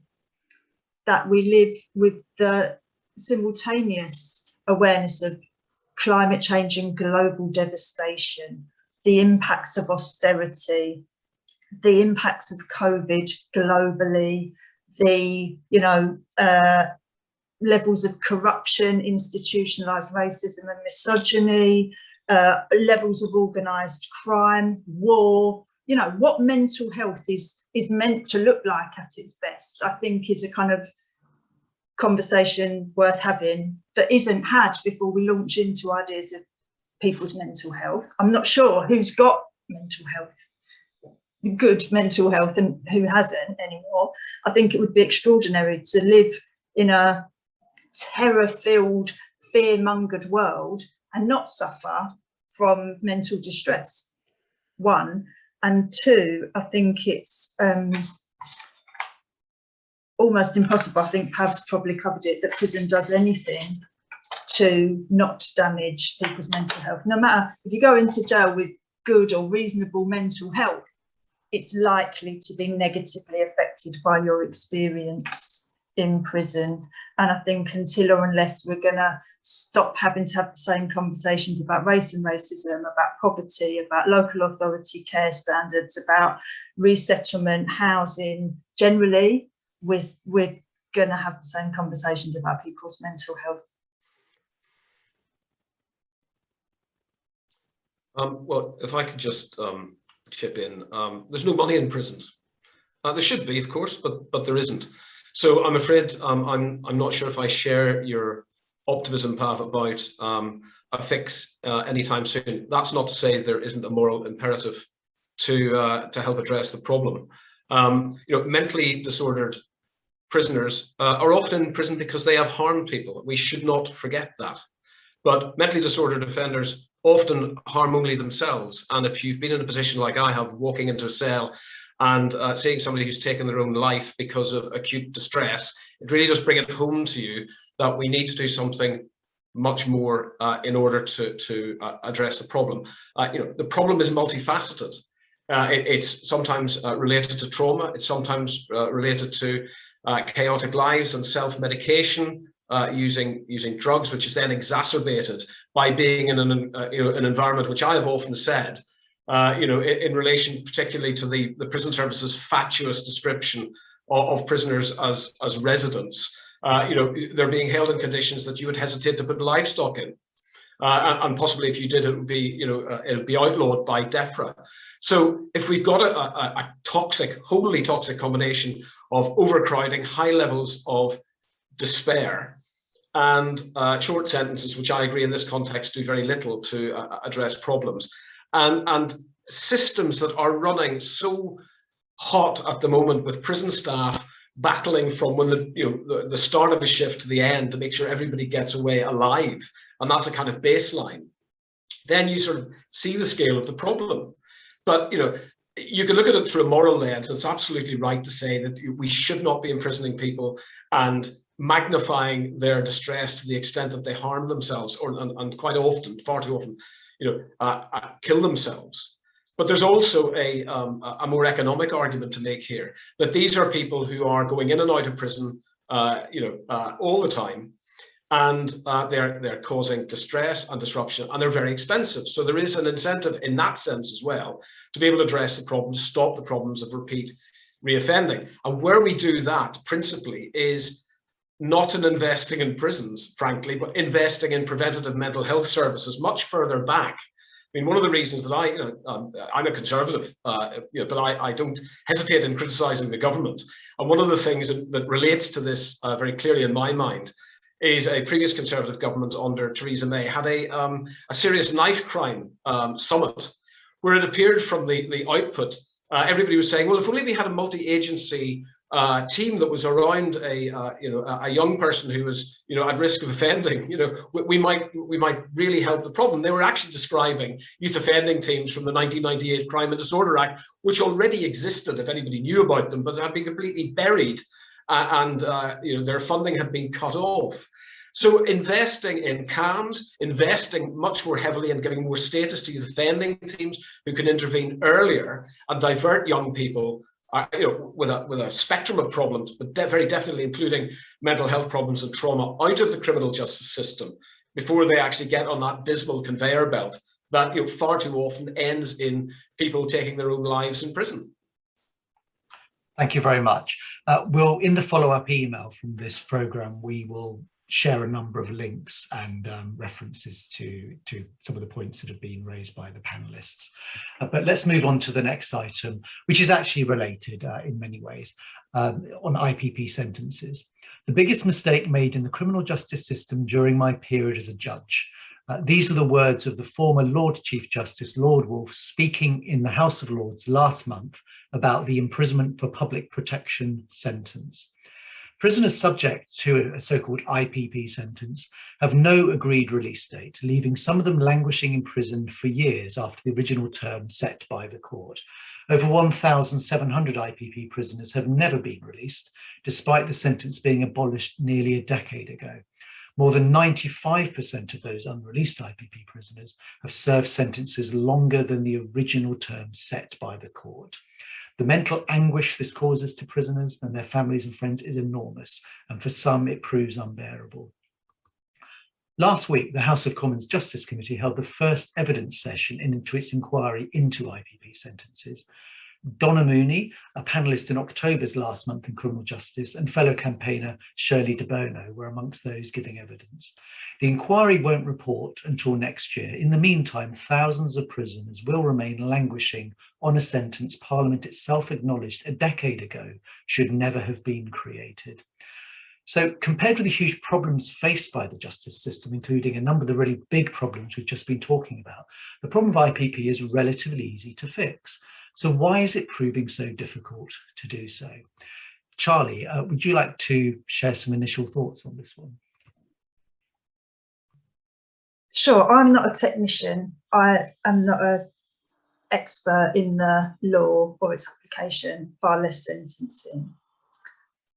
that we live with the simultaneous awareness of climate change and global devastation, the impacts of austerity, the impacts of COVID globally, the levels of corruption, institutionalized racism and misogyny, levels of organized crime, war. What mental health is meant to look like at its best, I think is a kind of conversation worth having that isn't had before we launch into ideas of people's mental health. I'm not sure who's got mental health, good mental health, and who hasn't anymore. I think it would be extraordinary to live in a terror-filled, fear-mongered world and not suffer from mental distress, one. And two, I think it's almost impossible, I think Pav's probably covered it, that prison does anything to not damage people's mental health. No matter if you go into jail with good or reasonable mental health, it's likely to be negatively affected by your experience in prison. And I think until or unless we're going to stop having to have the same conversations about race and racism, about poverty, about local authority care standards, about resettlement, housing, generally, we're going to have the same conversations about people's mental health. Well, if I could just chip in. There's no money in prisons. There should be, of course, but there isn't. So I'm afraid I'm not sure if I share your optimism, Pav, about a fix anytime soon. That's not to say there isn't a moral imperative to help address the problem. Mentally disordered prisoners are often in prison because they have harmed people. We should not forget that. But mentally disordered offenders often harm only themselves. And if you've been in a position like I have, walking into a cell and seeing somebody who's taken their own life because of acute distress, it really does bring it home to you that we need to do something much more in order to address the problem. The problem is multifaceted. It's sometimes related to trauma. It's sometimes related to chaotic lives and self-medication, using drugs, which is then exacerbated by being in an environment which I have often said, in relation particularly to the prison service's fatuous description of prisoners as residents. They're being held in conditions that you would hesitate to put livestock in, and possibly if you did, it would be outlawed by DEFRA. So if we've got a toxic, wholly toxic combination of overcrowding, high levels of despair, and short sentences, which I agree in this context do very little to address problems, and systems that are running so hot at the moment with prison staff battling from when the start of a shift to the end to make sure everybody gets away alive, and that's a kind of baseline, then you sort of see the scale of the problem. But you can look at it through a moral lens. It's absolutely right to say that we should not be imprisoning people and magnifying their distress to the extent that they harm themselves, and quite often, far too often, kill themselves. But there's also a more economic argument to make here, that these are people who are going in and out of prison, all the time, and they're causing distress and disruption, and they're very expensive. So there is an incentive in that sense as well to be able to address the problem, stop the problems of repeat reoffending. And where we do that principally is not in investing in prisons, frankly, but investing in preventative mental health services much further back. I mean, one of the reasons that I'm a conservative, but I don't hesitate in criticising the government. And one of the things that relates to this very clearly in my mind is a previous Conservative government under Theresa May had a serious knife crime summit, where it appeared from the output, everybody was saying, well, if only we had a multi-agency team that was around a young person who was at risk of offending, we might really help the problem. They were actually describing youth offending teams from the 1998 Crime and Disorder Act, which already existed if anybody knew about them, but had been completely buried, and their funding had been cut off. So investing in CAMs, investing much more heavily in giving more status to youth offending teams who can intervene earlier and divert young people with a spectrum of problems, but very definitely including mental health problems and trauma, out of the criminal justice system before they actually get on that dismal conveyor belt that far too often ends in people taking their own lives in prison. Thank you very much. In the follow-up email from this programme, we will share a number of links and references to some of the points that have been raised by the panelists. But let's move on to the next item, which is actually related in many ways, on IPP sentences. The biggest mistake made in the criminal justice system during my period as a judge. These are the words of the former Lord Chief Justice, Lord Woolf, speaking in the House of Lords last month about the imprisonment for public protection sentence. Prisoners subject to a so-called IPP sentence have no agreed release date, leaving some of them languishing in prison for years after the original term set by the court. Over 1,700 IPP prisoners have never been released, despite the sentence being abolished nearly a decade ago. More than 95% of those unreleased IPP prisoners have served sentences longer than the original term set by the court. The mental anguish this causes to prisoners and their families and friends is enormous, and for some it proves unbearable. Last week, the House of Commons Justice Committee held the first evidence session into its inquiry into IPP sentences. Donna Mooney, a panelist in October's Last Month in Criminal Justice, and fellow campaigner Shirley De Bono were amongst those giving evidence. The inquiry won't report until next year. In the meantime, thousands of prisoners will remain languishing on a sentence Parliament itself acknowledged a decade ago should never have been created. So compared with the huge problems faced by the justice system, including a number of the really big problems we've just been talking about, the problem of IPP is relatively easy to fix. So why is it proving so difficult to do so? Charlie, would you like to share some initial thoughts on this one? Sure, I'm not a technician. I am not an expert in the law or its application, far less sentencing.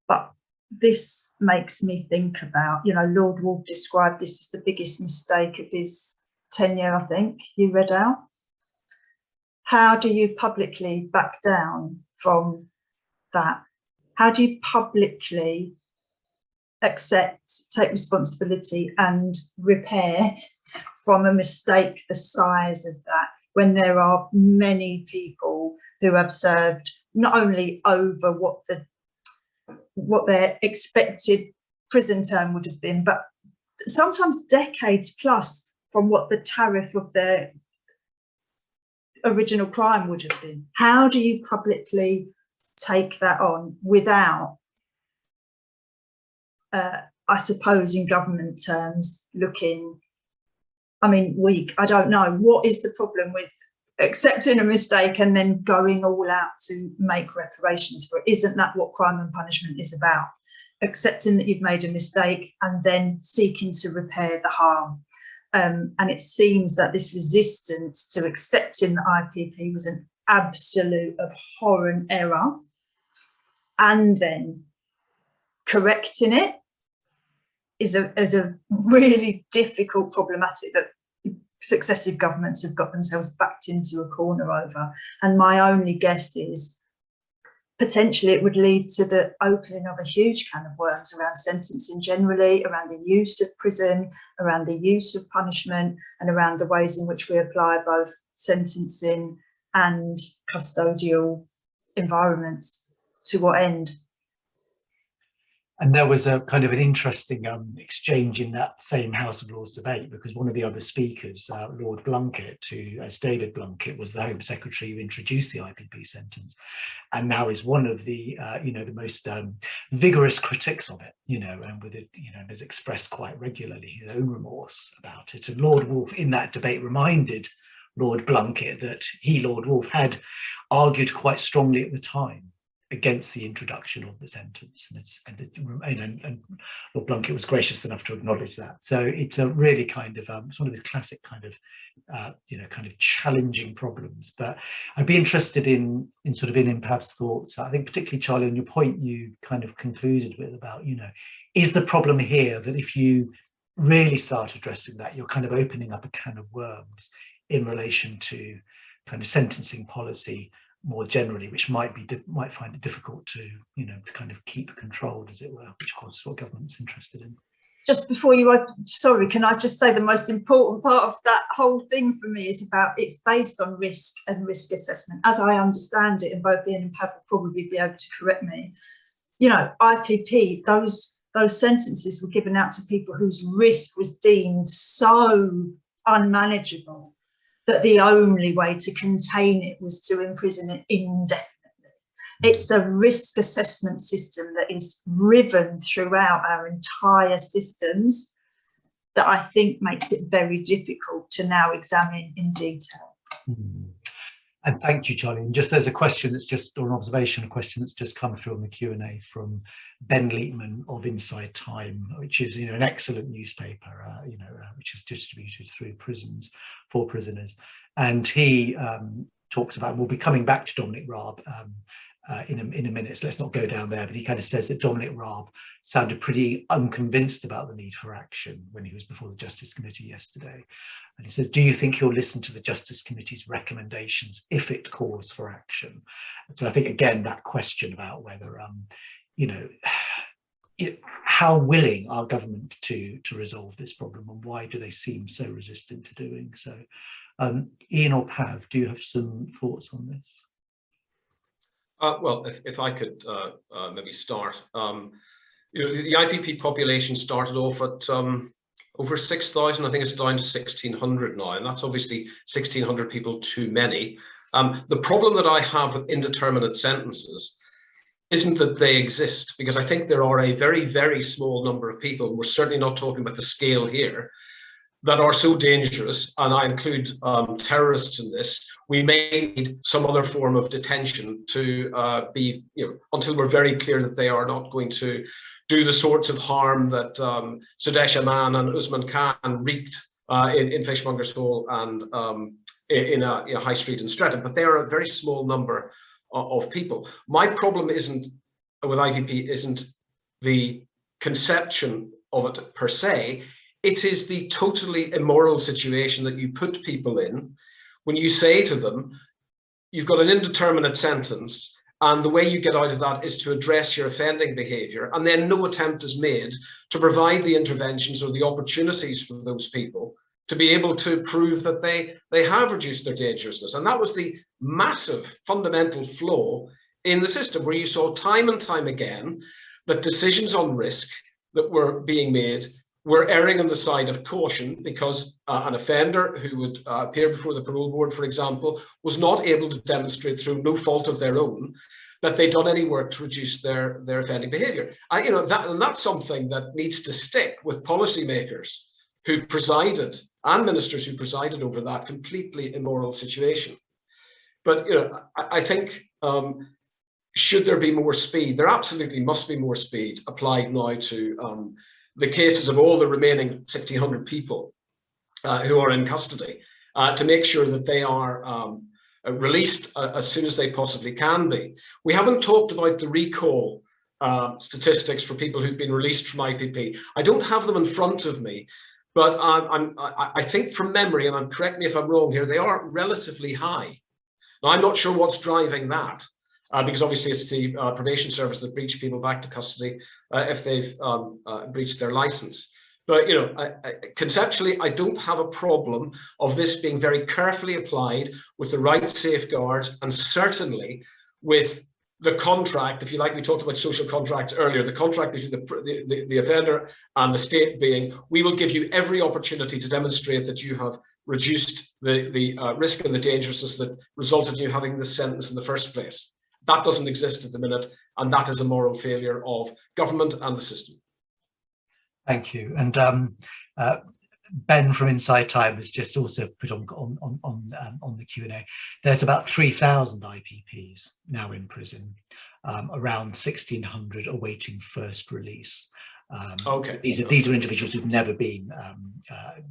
But this makes me think about, you know, Lord Wolfe described this as the biggest mistake of his tenure, I think, you read out. How do you publicly back down from that? How do you publicly accept, take responsibility and repair from a mistake the size of that, when there are many people who have served not only over what their expected prison term would have been, but sometimes decades plus from what the tariff of their original crime would have been? How do you publicly take that on without, I suppose in government terms, looking, I mean, weak? I don't know. What is the problem with accepting a mistake and then going all out to make reparations for it? Isn't that what crime and punishment is about? Accepting that you've made a mistake and then seeking to repair the harm. And it seems that this resistance to accepting the IPP was an absolute abhorrent error, and then correcting it is a really difficult, problematic that successive governments have got themselves backed into a corner over. And my only guess is potentially it would lead to the opening of a huge can of worms around sentencing generally, around the use of prison, around the use of punishment, and around the ways in which we apply both sentencing and custodial environments. To what end? And there was a kind of an interesting exchange in that same House of Lords debate, because one of the other speakers, Lord Blunkett, who, as David Blunkett, was the Home Secretary who introduced the IPP sentence, and now is one of the, the most vigorous critics of it, and with it, has expressed quite regularly his own remorse about it. And Lord Wolfe, in that debate, reminded Lord Blunkett that he, Lord Wolfe, had argued quite strongly at the time against the introduction of the sentence, and Lord Blunkett was gracious enough to acknowledge that. So it's a really kind of it's one of these classic kind of kind of challenging problems. But I'd be interested in Pav's thoughts. I think particularly, Charlie, on your point you kind of concluded with about, is the problem here that if you really start addressing that, you're kind of opening up a can of worms in relation to kind of sentencing policy more generally, which might find it difficult to kind of keep controlled, as it were, which of course is what government's interested in. Just before you sorry, can I just say the most important part of that whole thing for me is about, it's based on risk and risk assessment, as I understand it, and both Ian and Pav will probably be able to correct me. IPP, those sentences were given out to people whose risk was deemed so unmanageable that the only way to contain it was to imprison it indefinitely. It's a risk assessment system that is riven throughout our entire systems that I think makes it very difficult to now examine in detail. And thank you, Charlie. And just there's a question that's just, or an observation, a question that's just come through on the Q&A from Ben Leitman of Inside Time, which is an excellent newspaper, which is distributed through prisons for prisoners. And he talks about, we'll be coming back to Dominic Raab in a minute, so let's not go down there, but he kind of says that Dominic Raab sounded pretty unconvinced about the need for action when he was before the Justice Committee yesterday. And he says, do you think he'll listen to the Justice Committee's recommendations if it calls for action? So I think, again, that question about whether, how willing are government to resolve this problem, and why do they seem so resistant to doing so? Ian or Pav, do you have some thoughts on this? Well, if I could maybe start. You know, the IPP population started off at over 6,000. I think it's down to 1,600 now, and that's obviously 1,600 people too many. The problem that I have with indeterminate sentences isn't that they exist, because I think there are a very, very small number of people, we're certainly not talking about the scale here, that are so dangerous, and I include terrorists in this. We may need some other form of detention to be, you know, until we're very clear that they are not going to do the sorts of harm that Sudesh Aman and Usman Khan wreaked in Fishmonger's Hole and in a high street in Streatham. But they are a very small number of people. My problem isn't with IPP isn't the conception of it per se. It is the totally immoral situation that you put people in when you say to them, you've got an indeterminate sentence, and the way you get out of that is to address your offending behaviour, and then no attempt is made to provide the interventions or the opportunities for those people to be able to prove that they have reduced their dangerousness. And that was the massive fundamental flaw in the system, where you saw time and time again that decisions on risk that were being made were erring on the side of caution, because an offender who would appear before the parole board, for example, was not able to demonstrate through no fault of their own that they'd done any work to reduce their offending behaviour. You know, that's something that needs to stick with policymakers who presided and ministers who presided over that completely immoral situation. But you know, I think should there be more speed? There absolutely must be more speed applied now to the cases of all the remaining 1,600 people who are in custody, to make sure that they are released as soon as they possibly can be. We haven't talked about the recall statistics for people who've been released from IPP. I don't have them in front of me, but I think from memory, and correct me if I'm wrong here, they are relatively high. Now, I'm not sure what's driving that, because obviously it's the probation service that breach people back to custody if they've breached their license. But you know, conceptually, I don't have a problem of this being very carefully applied with the right safeguards, and certainly with the contract, if you like. We talked about social contracts earlier. The contract between the offender and the state being, we will give you every opportunity to demonstrate that you have reduced the risk and the dangerousness that resulted in you having this sentence in the first place. That doesn't exist at the minute, and that is a moral failure of government and the system. Thank you. And Ben from Inside Time has just also put on the Q&A. There's about 3,000 IPPs now in prison, around 1,600 awaiting first release. Okay. These are individuals who've never been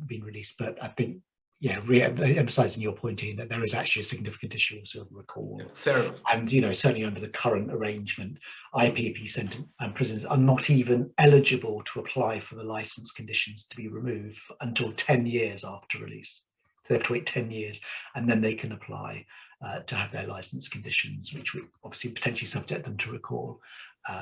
released, but I think, yeah, emphasising your point, Ian, that there is actually a significant issue also of recall. Yeah, fair enough. And you know, certainly under the current arrangement, IPP prisoners are not even eligible to apply for the licence conditions to be removed until 10 years after release. So they have to wait 10 years, and then they can apply to have their licence conditions, which would obviously potentially subject them to recall,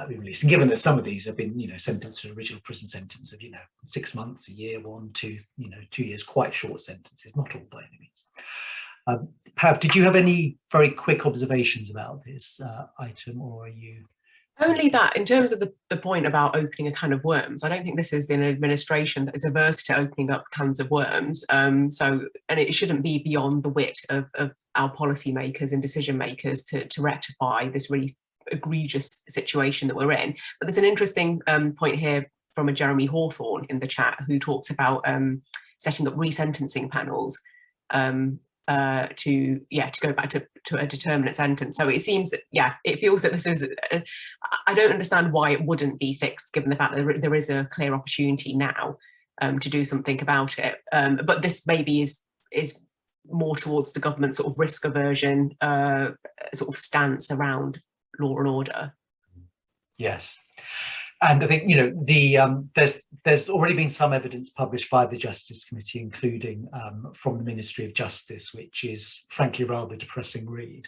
be released. And given that some of these have been, you know, sentenced to an original prison sentence of, you know, 6 months, a year, 1, 2, you know, 2 years, quite short sentences, not all by any means. Pav, did you have any very quick observations about this item, or are you? Only that, in terms of the point about opening a can of worms, I don't think this is an administration that is averse to opening up cans of worms. And it shouldn't be beyond the wit of our policymakers and decision makers to rectify this really egregious situation that we're in. But there's an interesting point here from a Jeremy Hawthorne in the chat, who talks about setting up resentencing panels to go back to a determinate sentence. So it seems that, yeah, it feels that this is, I don't understand why it wouldn't be fixed, given the fact that there is a clear opportunity now to do something about it. But this maybe is more towards the government sort of risk aversion sort of stance around law and order. Yes. And I think, you know, there's already been some evidence published by the Justice Committee, including from the Ministry of Justice, which is frankly rather depressing read,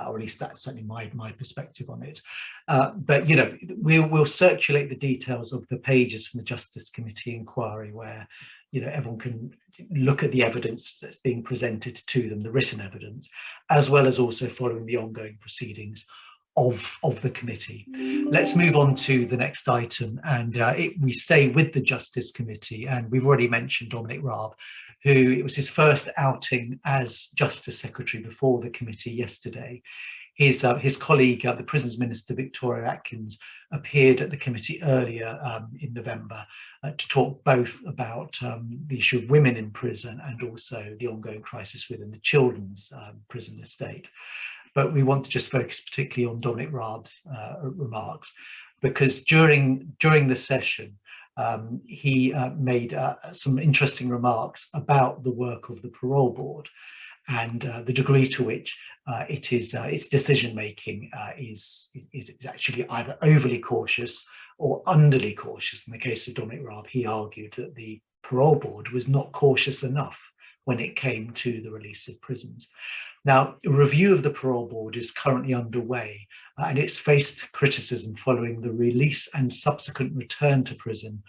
or at least that's certainly my perspective on it. But, you know, we'll circulate the details of the pages from the Justice Committee inquiry, where, you know, everyone can look at the evidence that's being presented to them, the written evidence, as well as also following the ongoing proceedings of the committee. Let's move on to the next item, and we stay with the Justice Committee, and we've already mentioned Dominic Raab, who it was his first outing as Justice Secretary before the committee yesterday. His colleague, the Prisons Minister Victoria Atkins, appeared at the committee earlier in November to talk both about the issue of women in prison and also the ongoing crisis within the children's prison estate. But we want to just focus particularly on Dominic Raab's remarks, because during the session, he made some interesting remarks about the work of the Parole Board and the degree to which its decision making is actually either overly cautious or underly cautious. In the case of Dominic Raab, he argued that the Parole Board was not cautious enough when it came to the release of prisons. Now, a review of the Parole Board is currently underway, and it's faced criticism following the release and subsequent return to prison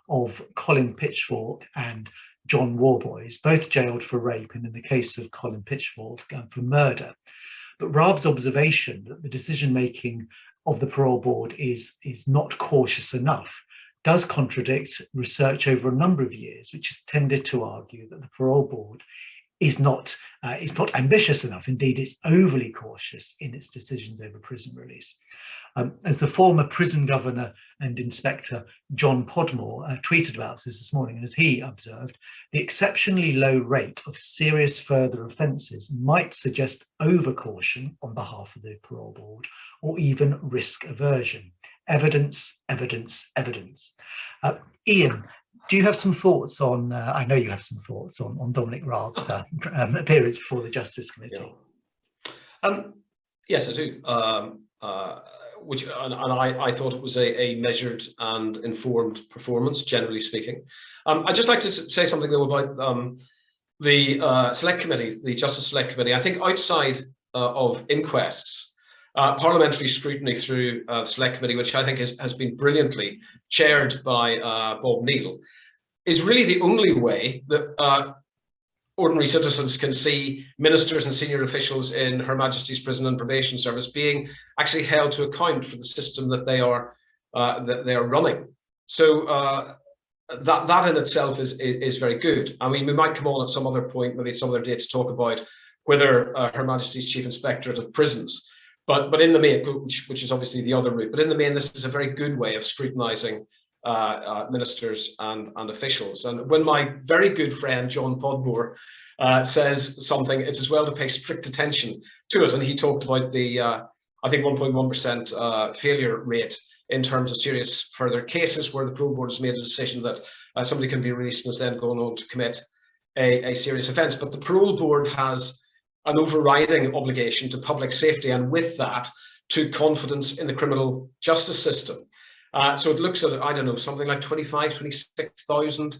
of Colin Pitchfork and John Warboys, both jailed for rape, and in the case of Colin Pitchfork, for murder. But Raab's observation that the decision-making of the Parole Board is not cautious enough does contradict research over a number of years, which has tended to argue that the Parole Board is not ambitious enough. Indeed, it's overly cautious in its decisions over prison release. As the former prison governor and inspector John Podmore tweeted about this morning, and as he observed, the exceptionally low rate of serious further offences might suggest overcaution on behalf of the Parole Board, or even risk aversion. Evidence, evidence, evidence. Ian, do you have some thoughts on, I know you have some thoughts on Dominic Raab's appearance before the Justice Committee? Yeah. Yes, I do. I thought it was a measured and informed performance, generally speaking. I'd just like to say something though about the Select Committee, the Justice Select Committee. I think outside of inquests, parliamentary scrutiny through the Select Committee, which I think has been brilliantly chaired by Bob Neal, is really the only way that ordinary citizens can see ministers and senior officials in Her Majesty's Prison and Probation Service being actually held to account for the system that they are running. So that in itself is very good. I mean, we might come on at some other point, maybe at some other date, to talk about whether Her Majesty's Chief Inspectorate of Prisons, but in the main, which is obviously the other route, but in the main, this is a very good way of scrutinising ministers and officials. And when my very good friend John Podmore says something, it's as well to pay strict attention to it. And he talked about the I think 1.1% failure rate in terms of serious further cases where the Parole Board has made a decision that somebody can be released and is then going on to commit a serious offence. But the Parole Board has an overriding obligation to public safety, and with that, to confidence in the criminal justice system. So it looks at, I don't know, something like 26,000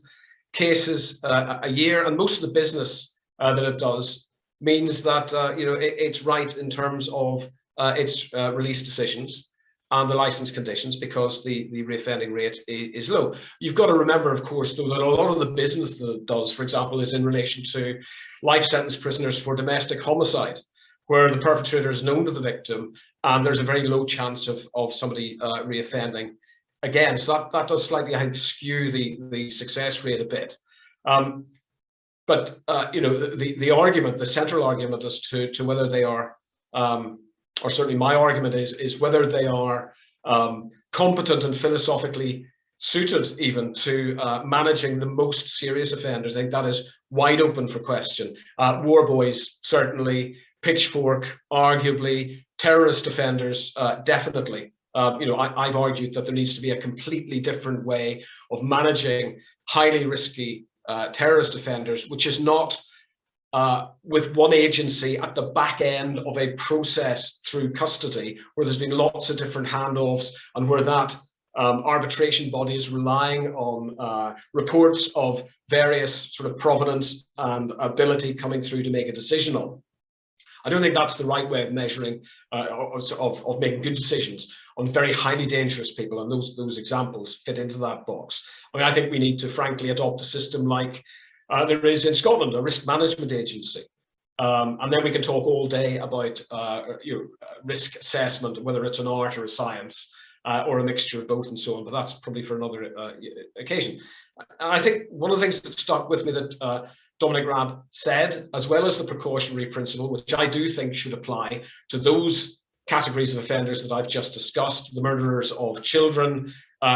cases a year, and most of the business that it does means that it's right in terms of its release decisions and the license conditions, because the reoffending rate is low. You've got to remember, of course, though, that a lot of the business that it does, for example, is in relation to life sentence prisoners for domestic homicide, where the perpetrator is known to the victim and there's a very low chance of somebody reoffending again. So that does slightly, I think, skew the success rate a bit. But the argument, the central argument as to whether they are, or certainly my argument is whether they are competent and philosophically suited even to managing the most serious offenders. I think that is wide open for question. Warboys, certainly. Pitchfork, arguably. Terrorist offenders, definitely. I've argued that there needs to be a completely different way of managing highly risky terrorist offenders, which is not with one agency at the back end of a process through custody, where there's been lots of different handoffs and where that arbitration body is relying on reports of various sort of provenance and ability coming through to make a decision on. I don't think that's the right way of measuring, of making good decisions on very highly dangerous people, and those examples fit into that box. I mean, I think we need to frankly adopt a system like there is in Scotland, a risk management agency, And then we can talk all day about risk assessment, whether it's an art or a science, or a mixture of both and so on, but that's probably for another occasion. And I think one of the things that stuck with me that Dominic Raab said, as well as the precautionary principle, which I do think should apply to those categories of offenders that I've just discussed, the murderers of children,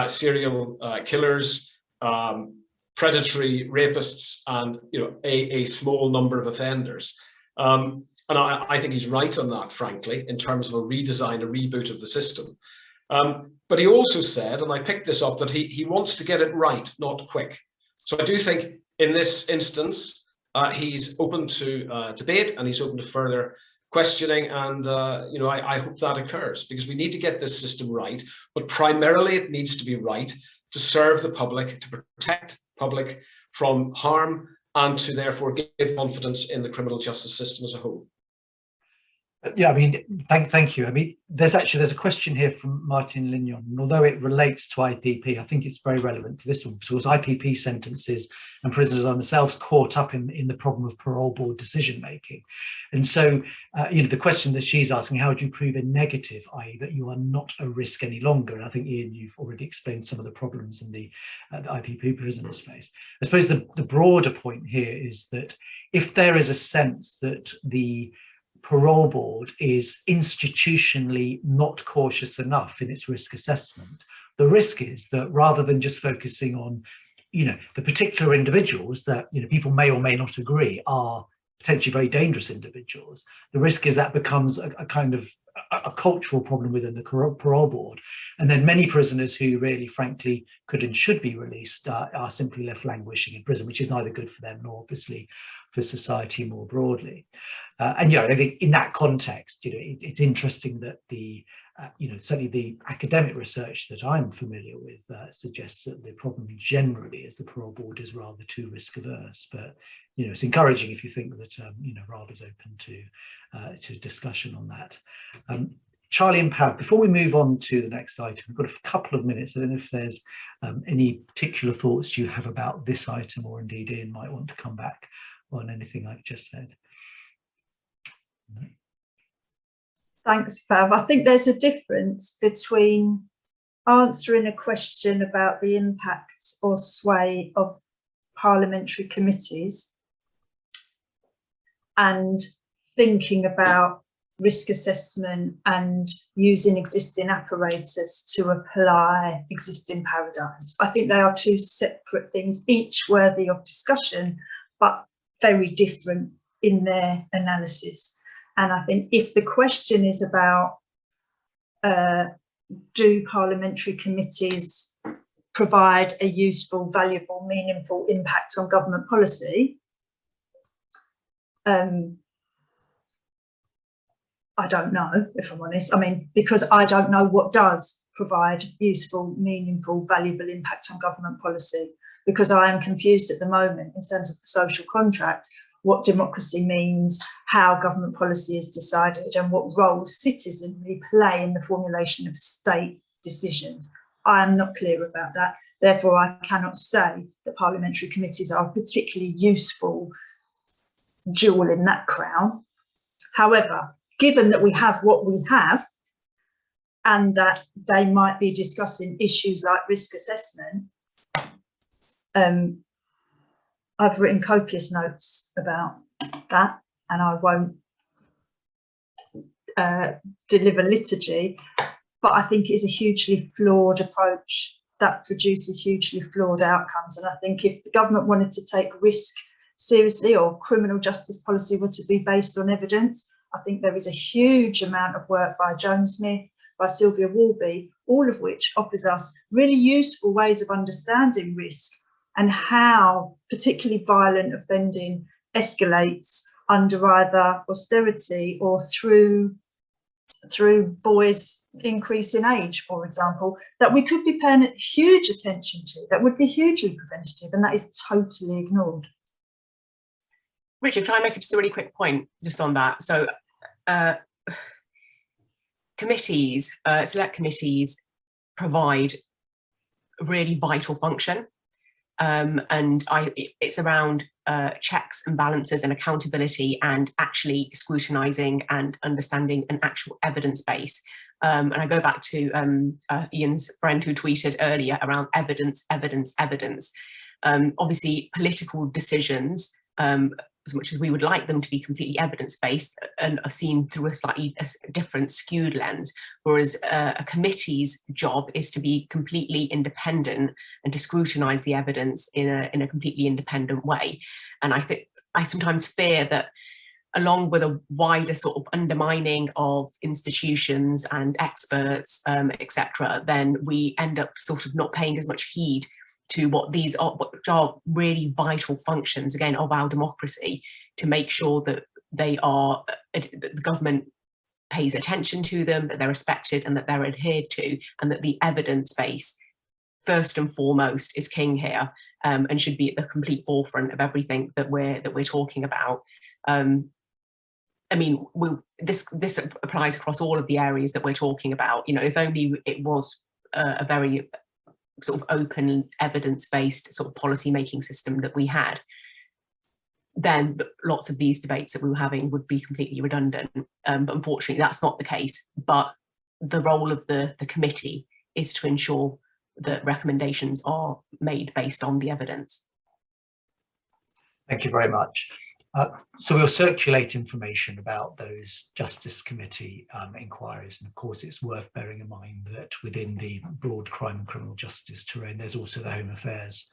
serial killers, predatory rapists, and a small number of offenders. And I think he's right on that, frankly, in terms of a redesign, a reboot of the system. But he also said, and I picked this up, that he wants to get it right, not quick. So I do think in this instance, he's open to debate, and he's open to further questioning, and I hope that occurs, because we need to get this system right, but primarily it needs to be right to serve the public, to protect public from harm, and to therefore give confidence in the criminal justice system as a whole. Yeah, I mean, thank you. I mean, there's a question here from Martin Lignon, and although it relates to IPP, I think it's very relevant to this one, because IPP sentences and prisoners are themselves caught up in the problem of parole board decision making. And so, the question that she's asking, how do you prove a negative, i.e. that you are not a risk any longer? And I think, Ian, you've already explained some of the problems in the IPP prisoners face. I suppose the broader point here is that if there is a sense that the parole board is institutionally not cautious enough in its risk assessment, the risk is that rather than just focusing on, the particular individuals that, people may or may not agree are potentially very dangerous individuals, the risk is that becomes a kind of a cultural problem within the parole board. And then many prisoners who really, frankly, could and should be released are simply left languishing in prison, which is neither good for them nor obviously for society more broadly. And I think in that context, it's interesting that certainly the academic research that I'm familiar with suggests that the problem generally is the parole board is rather too risk averse. But it's encouraging if you think that Raab is open to discussion on that. Charlie and Pav, before we move on to the next item, we've got a couple of minutes. I don't know if there's any particular thoughts you have about this item, or indeed Ian might want to come back on anything I've just said. No. Thanks, Pav. I think there's a difference between answering a question about the impacts or sway of parliamentary committees and thinking about risk assessment and using existing apparatus to apply existing paradigms. I think they are two separate things, each worthy of discussion, but very different in their analysis. And I think if the question is about do parliamentary committees provide a useful, valuable, meaningful impact on government policy, I don't know, if I'm honest. I mean, because I don't know what does provide useful, meaningful, valuable impact on government policy, because I am confused at the moment in terms of the social contract, what democracy means, how government policy is decided, and what role citizenry play in the formulation of state decisions. I am not clear about that. Therefore, I cannot say that parliamentary committees are a particularly useful jewel in that crown. However, given that we have what we have, and that they might be discussing issues like risk assessment, I've written copious notes about that, and I won't deliver liturgy, but I think it's a hugely flawed approach that produces hugely flawed outcomes. And I think if the government wanted to take risk seriously, or criminal justice policy were to be based on evidence, I think there is a huge amount of work by Joan Smith, by Sylvia Walby, all of which offers us really useful ways of understanding risk and how particularly violent offending escalates under either austerity or through boys' increase in age, for example, that we could be paying huge attention to, that would be hugely preventative, and that is totally ignored. Richard, can I make just a really quick point just on that? So committees, select committees provide a really vital function. It's around checks and balances and accountability and actually scrutinising and understanding an actual evidence base. And I go back to Ian's friend who tweeted earlier around evidence. Obviously, political decisions, as much as we would like them to be completely evidence-based, and are seen through a slightly different skewed lens, whereas a committee's job is to be completely independent and to scrutinise the evidence in a completely independent way. And I sometimes fear that, along with a wider sort of undermining of institutions and experts, etc., then we end up sort of not paying as much heed to what are really vital functions, again, of our democracy, to make sure that the government pays attention to them, that they're respected and that they're adhered to, and that the evidence base, first and foremost, is king here, and should be at the complete forefront of everything that we're talking about. I mean, this applies across all of the areas that we're talking about. You know, if only it was a very sort of open, evidence-based sort of policy-making system that we had, then lots of these debates that we were having would be completely redundant. But unfortunately, that's not the case. But the role of the committee is to ensure that recommendations are made based on the evidence. Thank you very much. So we'll circulate information about those Justice Committee inquiries, and of course it's worth bearing in mind that within the broad crime and criminal justice terrain, there's also the Home Affairs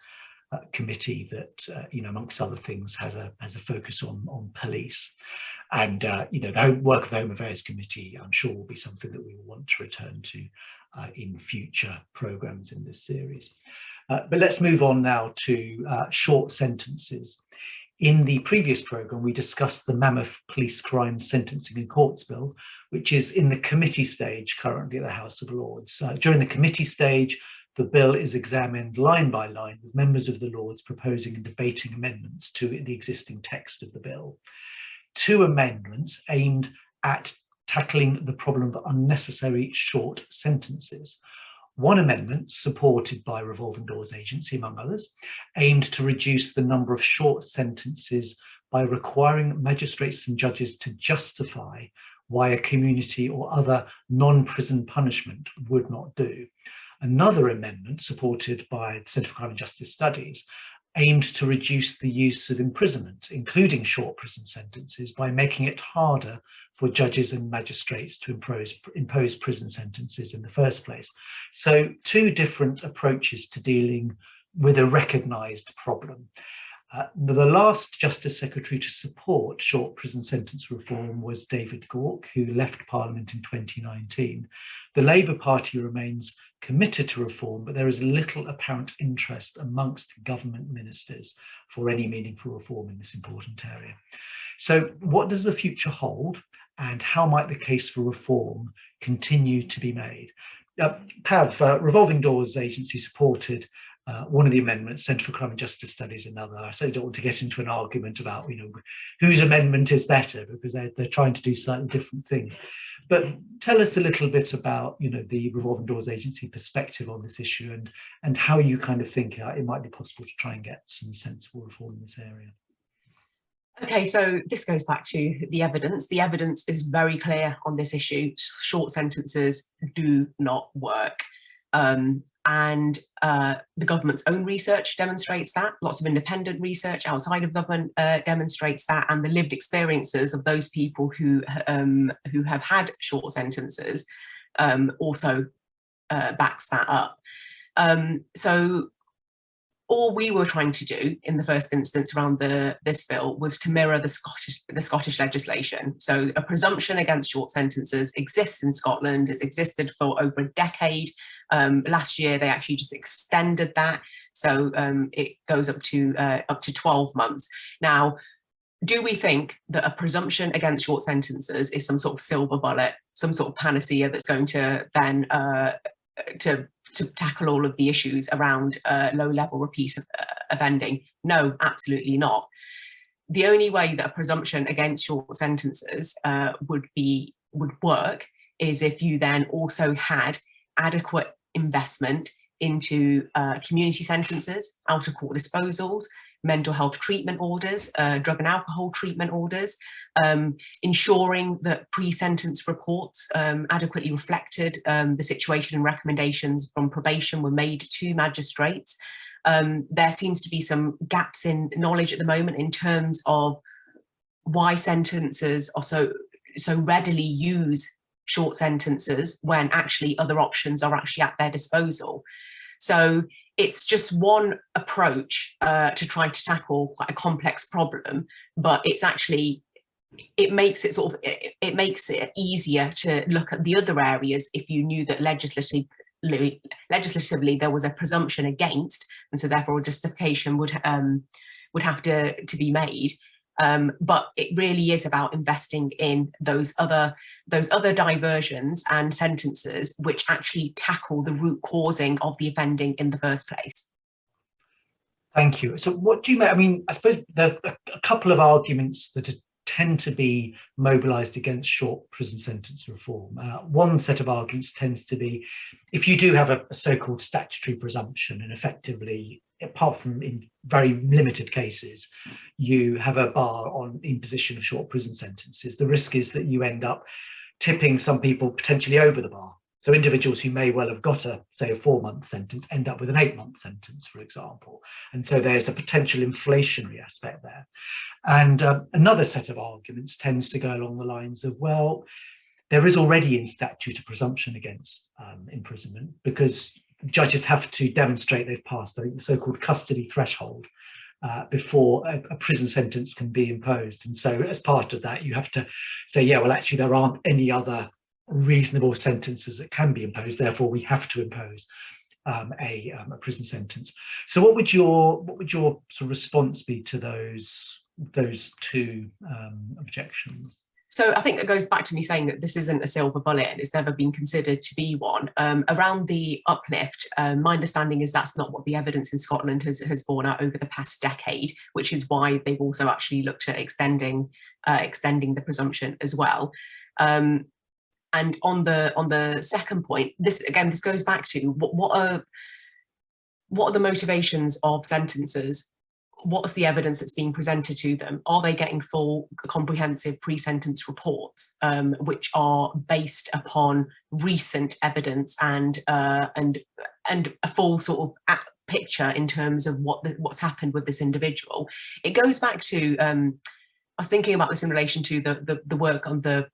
Committee that, you know, amongst other things, has a focus on police. And you know, the work of the Home Affairs Committee, I'm sure, will be something that we will want to return to in future programmes in this series. But let's move on now to short sentences. In the previous programme, we discussed the mammoth police crime sentencing and courts bill, which is in the committee stage currently at the House of Lords. During the committee stage, the bill is examined line by line, with members of the Lords proposing and debating amendments to the existing text of the bill. 2 amendments aimed at tackling the problem of unnecessary short sentences. One amendment, supported by Revolving Doors Agency, among others, aimed to reduce the number of short sentences by requiring magistrates and judges to justify why a community or other non-prison punishment would not do. Another amendment, supported by the Centre for Crime and Justice Studies, aimed to reduce the use of imprisonment, including short prison sentences, by making it harder for judges and magistrates to impose prison sentences in the first place. So 2 different approaches to dealing with a recognised problem. The last Justice Secretary to support short prison sentence reform was David Gauke, who left Parliament in 2019. The Labour Party remains committed to reform, but there is little apparent interest amongst government ministers for any meaningful reform in this important area. So what does the future hold, and how might the case for reform continue to be made? Pav, Revolving Doors Agency supported one of the amendments, Centre for Crime and Justice Studies another. I certainly don't want to get into an argument about, you know, whose amendment is better, because they're trying to do slightly different things. But tell us a little bit about, you know, the Revolving Doors Agency perspective on this issue, and how you kind of think it might be possible to try and get some sensible reform in this area. Okay, so this goes back to the evidence. The evidence is very clear on this issue. Short sentences do not work. And the government's own research demonstrates that. Lots of independent research outside of government demonstrates that, and the lived experiences of those people who have had short sentences also backs that up. So all we were trying to do in the first instance around this bill was to mirror the Scottish legislation. So a presumption against short sentences exists in Scotland. It's existed for over a decade. Last year they actually just extended that, so it goes up to 12 months. Now, do we think that a presumption against short sentences is some sort of silver bullet, some sort of panacea that's going to then to tackle all of the issues around low-level repeat offending? No, absolutely not. The only way that a presumption against short sentences would work is if you then also had adequate investment into community sentences, out of court disposals, mental health treatment orders, drug and alcohol treatment orders, ensuring that pre-sentence reports adequately reflected the situation, and recommendations from probation were made to magistrates. There seems to be some gaps in knowledge at the moment in terms of why sentences are so readily use short sentences when actually other options are actually at their disposal. So it's just one approach to try to tackle quite a complex problem, but it's actually, it makes it makes it easier to look at the other areas if you knew that legislatively there was a presumption against, and so therefore a justification would have to be made. But it really is about investing in those other diversions and sentences which actually tackle the root causing of the offending in the first place. Thank you. So what do you make? I mean, I suppose there are a couple of arguments that tend to be mobilised against short prison sentence reform. One set of arguments tends to be, if you do have a so-called statutory presumption, and effectively, apart from in very limited cases, you have a bar on imposition of short prison sentences, the risk is that you end up tipping some people potentially over the bar. So individuals who may well have got say a 4-month sentence end up with an 8-month sentence, for example. And so there's a potential inflationary aspect there. And another set of arguments tends to go along the lines of, well, there is already in statute a presumption against imprisonment, because judges have to demonstrate they've passed, I think, the so-called custody threshold before a prison sentence can be imposed. And so as part of that, you have to say, yeah, well, actually, there aren't any other reasonable sentences that can be imposed, therefore we have to impose a prison sentence. So what would your sort of response be to those two objections? So I think it goes back to me saying that this isn't a silver bullet and it's never been considered to be one. Around the uplift, my understanding is that's not what the evidence in Scotland has borne out over the past decade, which is why they've also actually looked at extending the presumption as well. And on the second point, this goes back to what are the motivations of sentences? What's the evidence that's being presented to them? Are they getting full, comprehensive pre-sentence reports, which are based upon recent evidence and a full sort of picture in terms of what's happened with this individual? It goes back to I was thinking about this in relation to the work on the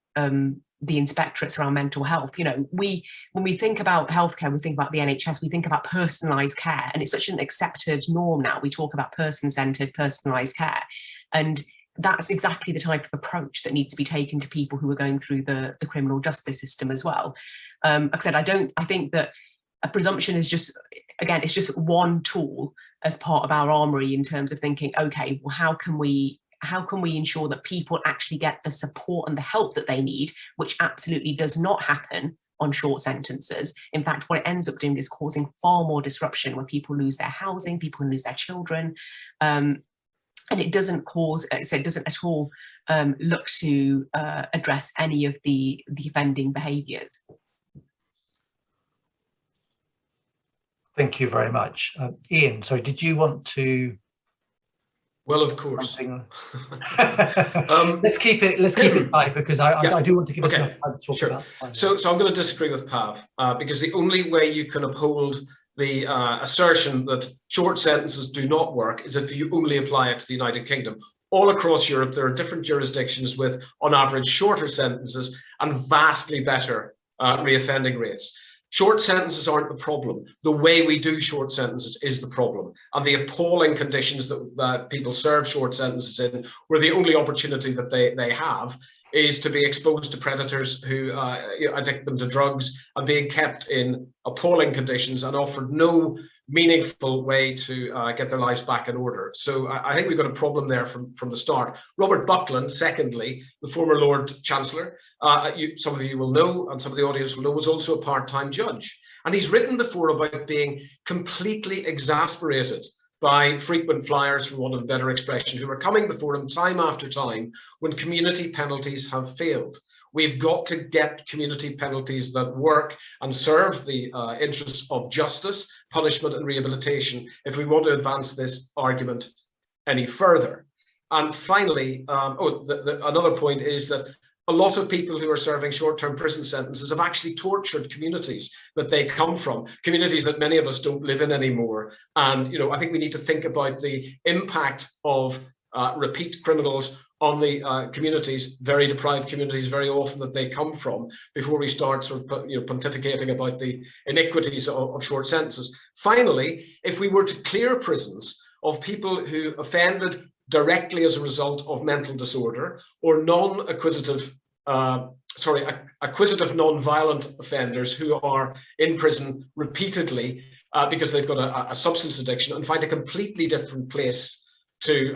inspectorates around mental health. You know, when we think about healthcare, we think about the NHS, we think about personalised care, and it's such an accepted norm now. We talk about person-centred, personalised care, and that's exactly the type of approach that needs to be taken to people who are going through the criminal justice system as well. Like I said, I think that a presumption is just, again, it's just one tool as part of our armoury in terms of thinking, okay, well, how can we ensure that people actually get the support and the help that they need, which absolutely does not happen on short sentences. In fact, what it ends up doing is causing far more disruption when people lose their housing, people lose their children. And it doesn't it doesn't at all look to address any of the offending behaviours. Thank you very much. Ian, sorry, did you want to? Well, of course. Let's keep it tight, because I do want to give us enough time to talk about. So I'm going to disagree with Pav, because the only way you can uphold the assertion that short sentences do not work is if you only apply it to the United Kingdom. All across Europe, there are different jurisdictions with, on average, shorter sentences and vastly better reoffending rates. Short sentences aren't the problem. The way we do short sentences is the problem. And the appalling conditions that people serve short sentences in, where the only opportunity that they have is to be exposed to predators who addict them to drugs, and being kept in appalling conditions and offered no meaningful way to get their lives back in order. So I think we've got a problem there from the start. Robert Buckland, secondly, the former Lord Chancellor, some of you will know, and some of the audience will know, was also a part-time judge. And he's written before about being completely exasperated by frequent flyers, for want of a better expression, who are coming before him time after time when community penalties have failed. We've got to get community penalties that work and serve the interests of justice punishment and rehabilitation if we want to advance this argument any further. And finally, another point is that a lot of people who are serving short-term prison sentences have actually tortured communities that they come from, communities that many of us don't live in anymore. And I think we need to think about the impact of repeat criminals on the communities, very deprived communities, very often that they come from, before we start sort of pontificating about the iniquities of short sentences. Finally, if we were to clear prisons of people who offended directly as a result of mental disorder, or acquisitive non-violent offenders who are in prison repeatedly because they've got a substance addiction, and find a completely different place to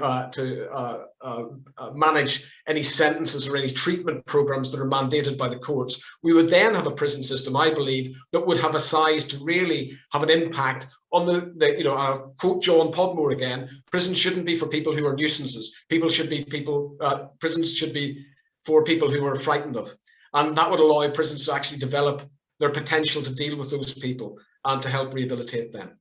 manage any sentences or any treatment programs that are mandated by the courts, we would then have a prison system, I believe, that would have a size to really have an impact on I'll quote John Podmore again, prisons shouldn't be for people who are nuisances. Prisons should be for people who are frightened of. And that would allow prisons to actually develop their potential to deal with those people and to help rehabilitate them.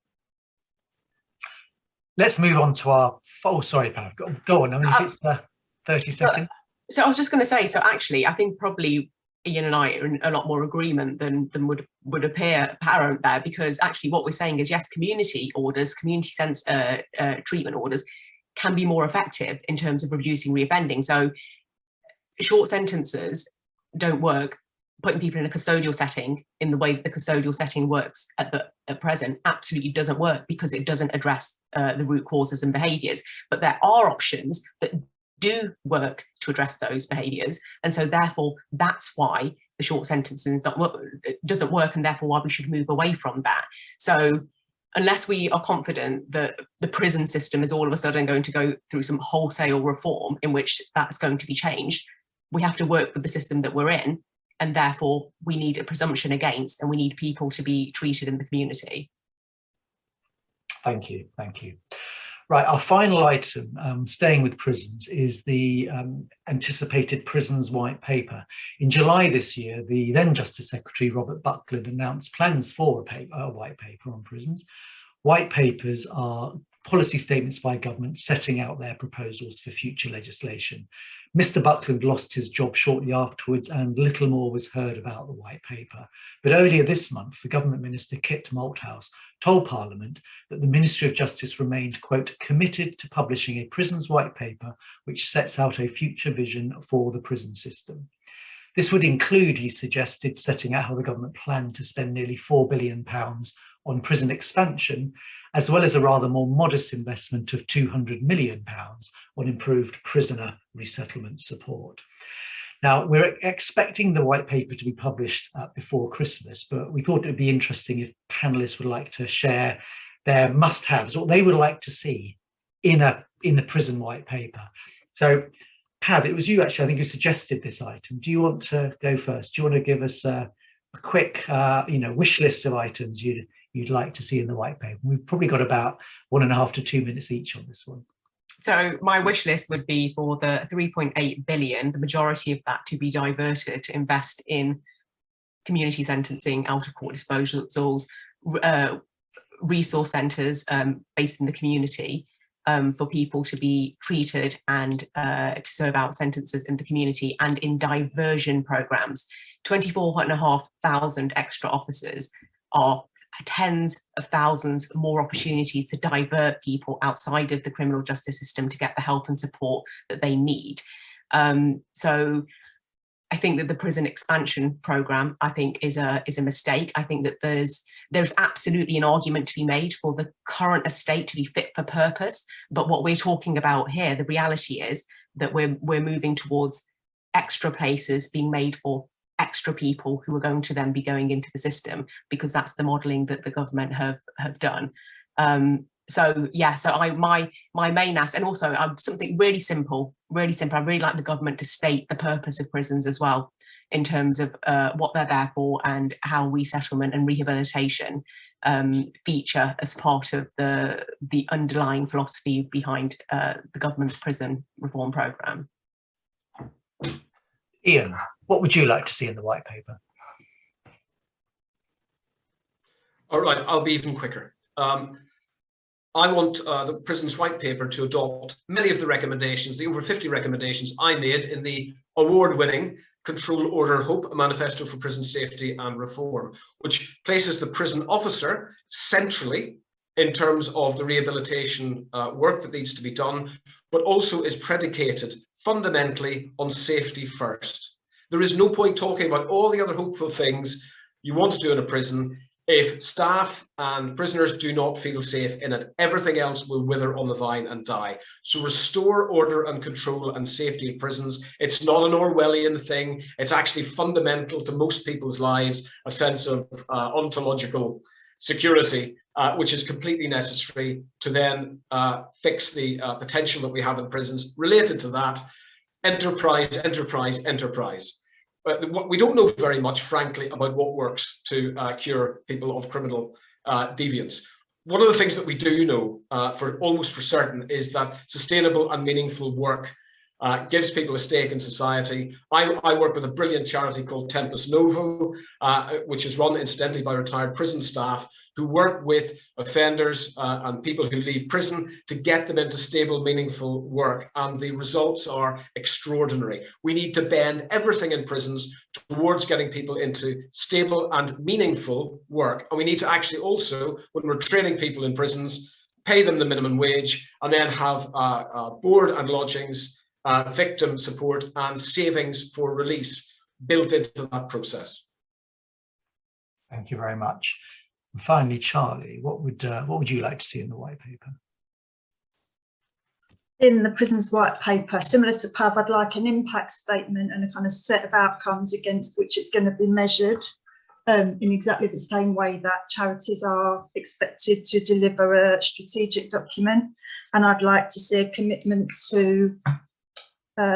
Let's move on to our, sorry, Pav, go on. I mean, if it's 30 seconds. So I was just going to say, so actually, I think probably Ian and I are in a lot more agreement than would appear apparent there, because actually what we're saying is, yes, community orders, treatment orders can be more effective in terms of reducing reoffending. So short sentences don't work. Putting people in a custodial setting in the way that the custodial setting works at present absolutely doesn't work, because it doesn't address the root causes and behaviours. But there are options that do work to address those behaviours, and so therefore that's why the short sentences doesn't work, and therefore why we should move away from that. So unless we are confident that the prison system is all of a sudden going to go through some wholesale reform in which that's going to be changed, we have to work with the system that we're in. And therefore, we need a presumption against, and we need people to be treated in the community. Thank you. Right, our final item, staying with prisons, is the anticipated Prisons White Paper. In July this year, the then Justice Secretary, Robert Buckland, announced plans for a white paper on prisons. White papers are policy statements by government setting out their proposals for future legislation. Mr. Buckland lost his job shortly afterwards, and little more was heard about the white paper. But earlier this month, the government minister, Kit Malthouse, told Parliament that the Ministry of Justice remained, quote, committed to publishing a prisons white paper which sets out a future vision for the prison system. This would include, he suggested, setting out how the government planned to spend nearly £4 billion on prison expansion, as well as a rather more modest investment of £200 million on improved prisoner resettlement support. Now, we're expecting the white paper to be published before Christmas, but we thought it would be interesting if panelists would like to share their must-haves, what they would like to see in the prison white paper. So, Pav, it was you actually, I think, who suggested this item. Do you want to go first? Do you want to give us a quick, wish list of items you'd like to see in the white paper? We've probably got about 1.5 to 2 minutes each on this one. So my wish list would be for the 3.8 billion, the majority of that to be diverted to invest in community sentencing, out of court disposals, resource centres based in the community for people to be treated and to serve out sentences in the community, and in diversion programmes. 24,500 extra officers are tens of thousands more opportunities to divert people outside of the criminal justice system to get the help and support that they need. So I think that the prison expansion programme, I think, is a mistake. I think that there's absolutely an argument to be made for the current estate to be fit for purpose. But what we're talking about here, the reality is that we're moving towards extra places being made for extra people who are going to then be going into the system, because that's the modelling that the government have done. So my main ask, and also something really simple. I really like the government to state the purpose of prisons as well, in terms of what they're there for and how resettlement and rehabilitation feature as part of the underlying philosophy behind the government's prison reform programme. Ian, what would you like to see in the white paper? All right, I'll be even quicker. I want the prison's white paper to adopt many of the recommendations, the over 50 recommendations I made in the award-winning Control, Order, Hope, a Manifesto for Prison Safety and Reform, which places the prison officer centrally in terms of the rehabilitation work that needs to be done, but also is predicated fundamentally on safety first. There is no point talking about all the other hopeful things you want to do in a prison if staff and prisoners do not feel safe in it. Everything else will wither on the vine and die. So restore order and control and safety in prisons. It's not an Orwellian thing. It's actually fundamental to most people's lives, a sense of ontological security, which is completely necessary to then fix the potential that we have in prisons. Related to that, enterprise, enterprise, enterprise. We don't know very much, frankly, about what works to cure people of criminal deviance. One of the things that we do know almost for certain is that sustainable and meaningful work gives people a stake in society. I work with a brilliant charity called Tempus Novo, which is run incidentally by retired prison staff who work with offenders and people who leave prison to get them into stable, meaningful work. And the results are extraordinary. We need to bend everything in prisons towards getting people into stable and meaningful work. And we need to actually also, when we're training people in prisons, pay them the minimum wage and then have board and lodgings, victim support and savings for release built into that process. Thank you very much. And finally, Charlie, what would you like to see in the white paper? In the prison's white paper, similar to Pav, I'd like an impact statement and a kind of set of outcomes against which it's going to be measured in exactly the same way that charities are expected to deliver a strategic document. And I'd like to see a commitment to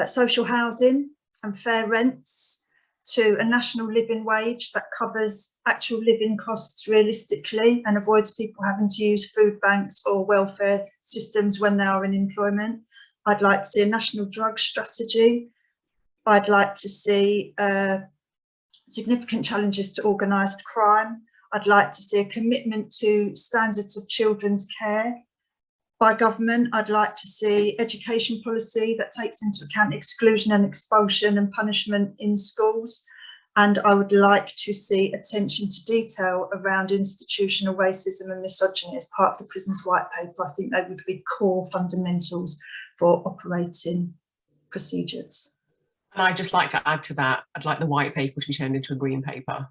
social housing and fair rents, to a national living wage that covers actual living costs realistically and avoids people having to use food banks or welfare systems when they are in employment. I'd like to see a national drug strategy. I'd like to see significant challenges to organised crime. I'd like to see a commitment to standards of children's care by government. I'd like to see education policy that takes into account exclusion and expulsion and punishment in schools. And I would like to see attention to detail around institutional racism and misogyny as part of the prison's white paper. I think they would be core fundamentals for operating procedures. And I'd just like to add to that, I'd like the white paper to be turned into a green paper.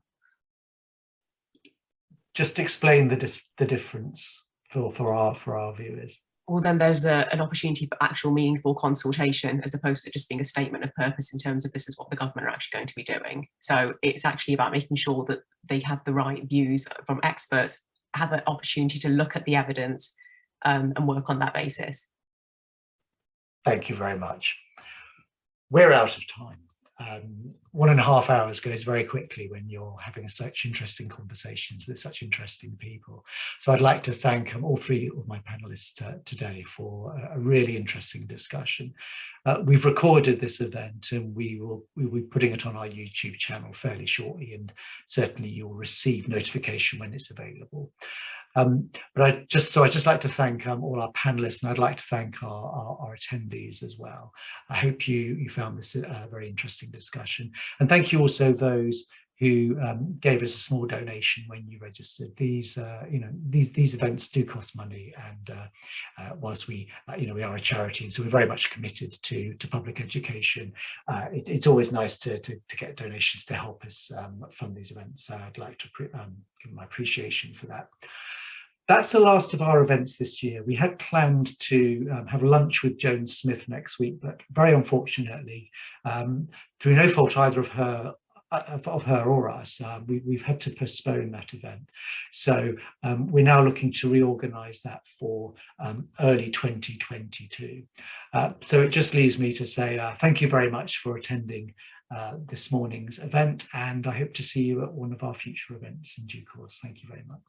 Just explain the difference for our viewers. Well, then there's an opportunity for actual meaningful consultation as opposed to just being a statement of purpose in terms of this is what the government are actually going to be doing. So it's actually about making sure that they have the right views from experts, have an opportunity to look at the evidence and work on that basis. Thank you very much. We're out of time. 1.5 hours goes very quickly when you're having such interesting conversations with such interesting people. So I'd like to thank all three of my panelists today for a really interesting discussion. We've recorded this event and we will be putting it on our YouTube channel fairly shortly, and certainly you'll receive notification when it's available. But I'd just like to thank all our panelists, and I'd like to thank our attendees as well. I hope you found this a very interesting discussion, and thank you also those who gave us a small donation when you registered. These events do cost money, and whilst we we are a charity, so we're very much committed to public education. It's always nice to get donations to help us fund these events. I'd like to give my appreciation for that. That's the last of our events this year. We had planned to have lunch with Joan Smith next week, but very unfortunately, through no fault either of her or us, we've had to postpone that event. So we're now looking to reorganise that for early 2022. So it just leaves me to say thank you very much for attending this morning's event, and I hope to see you at one of our future events in due course. Thank you very much.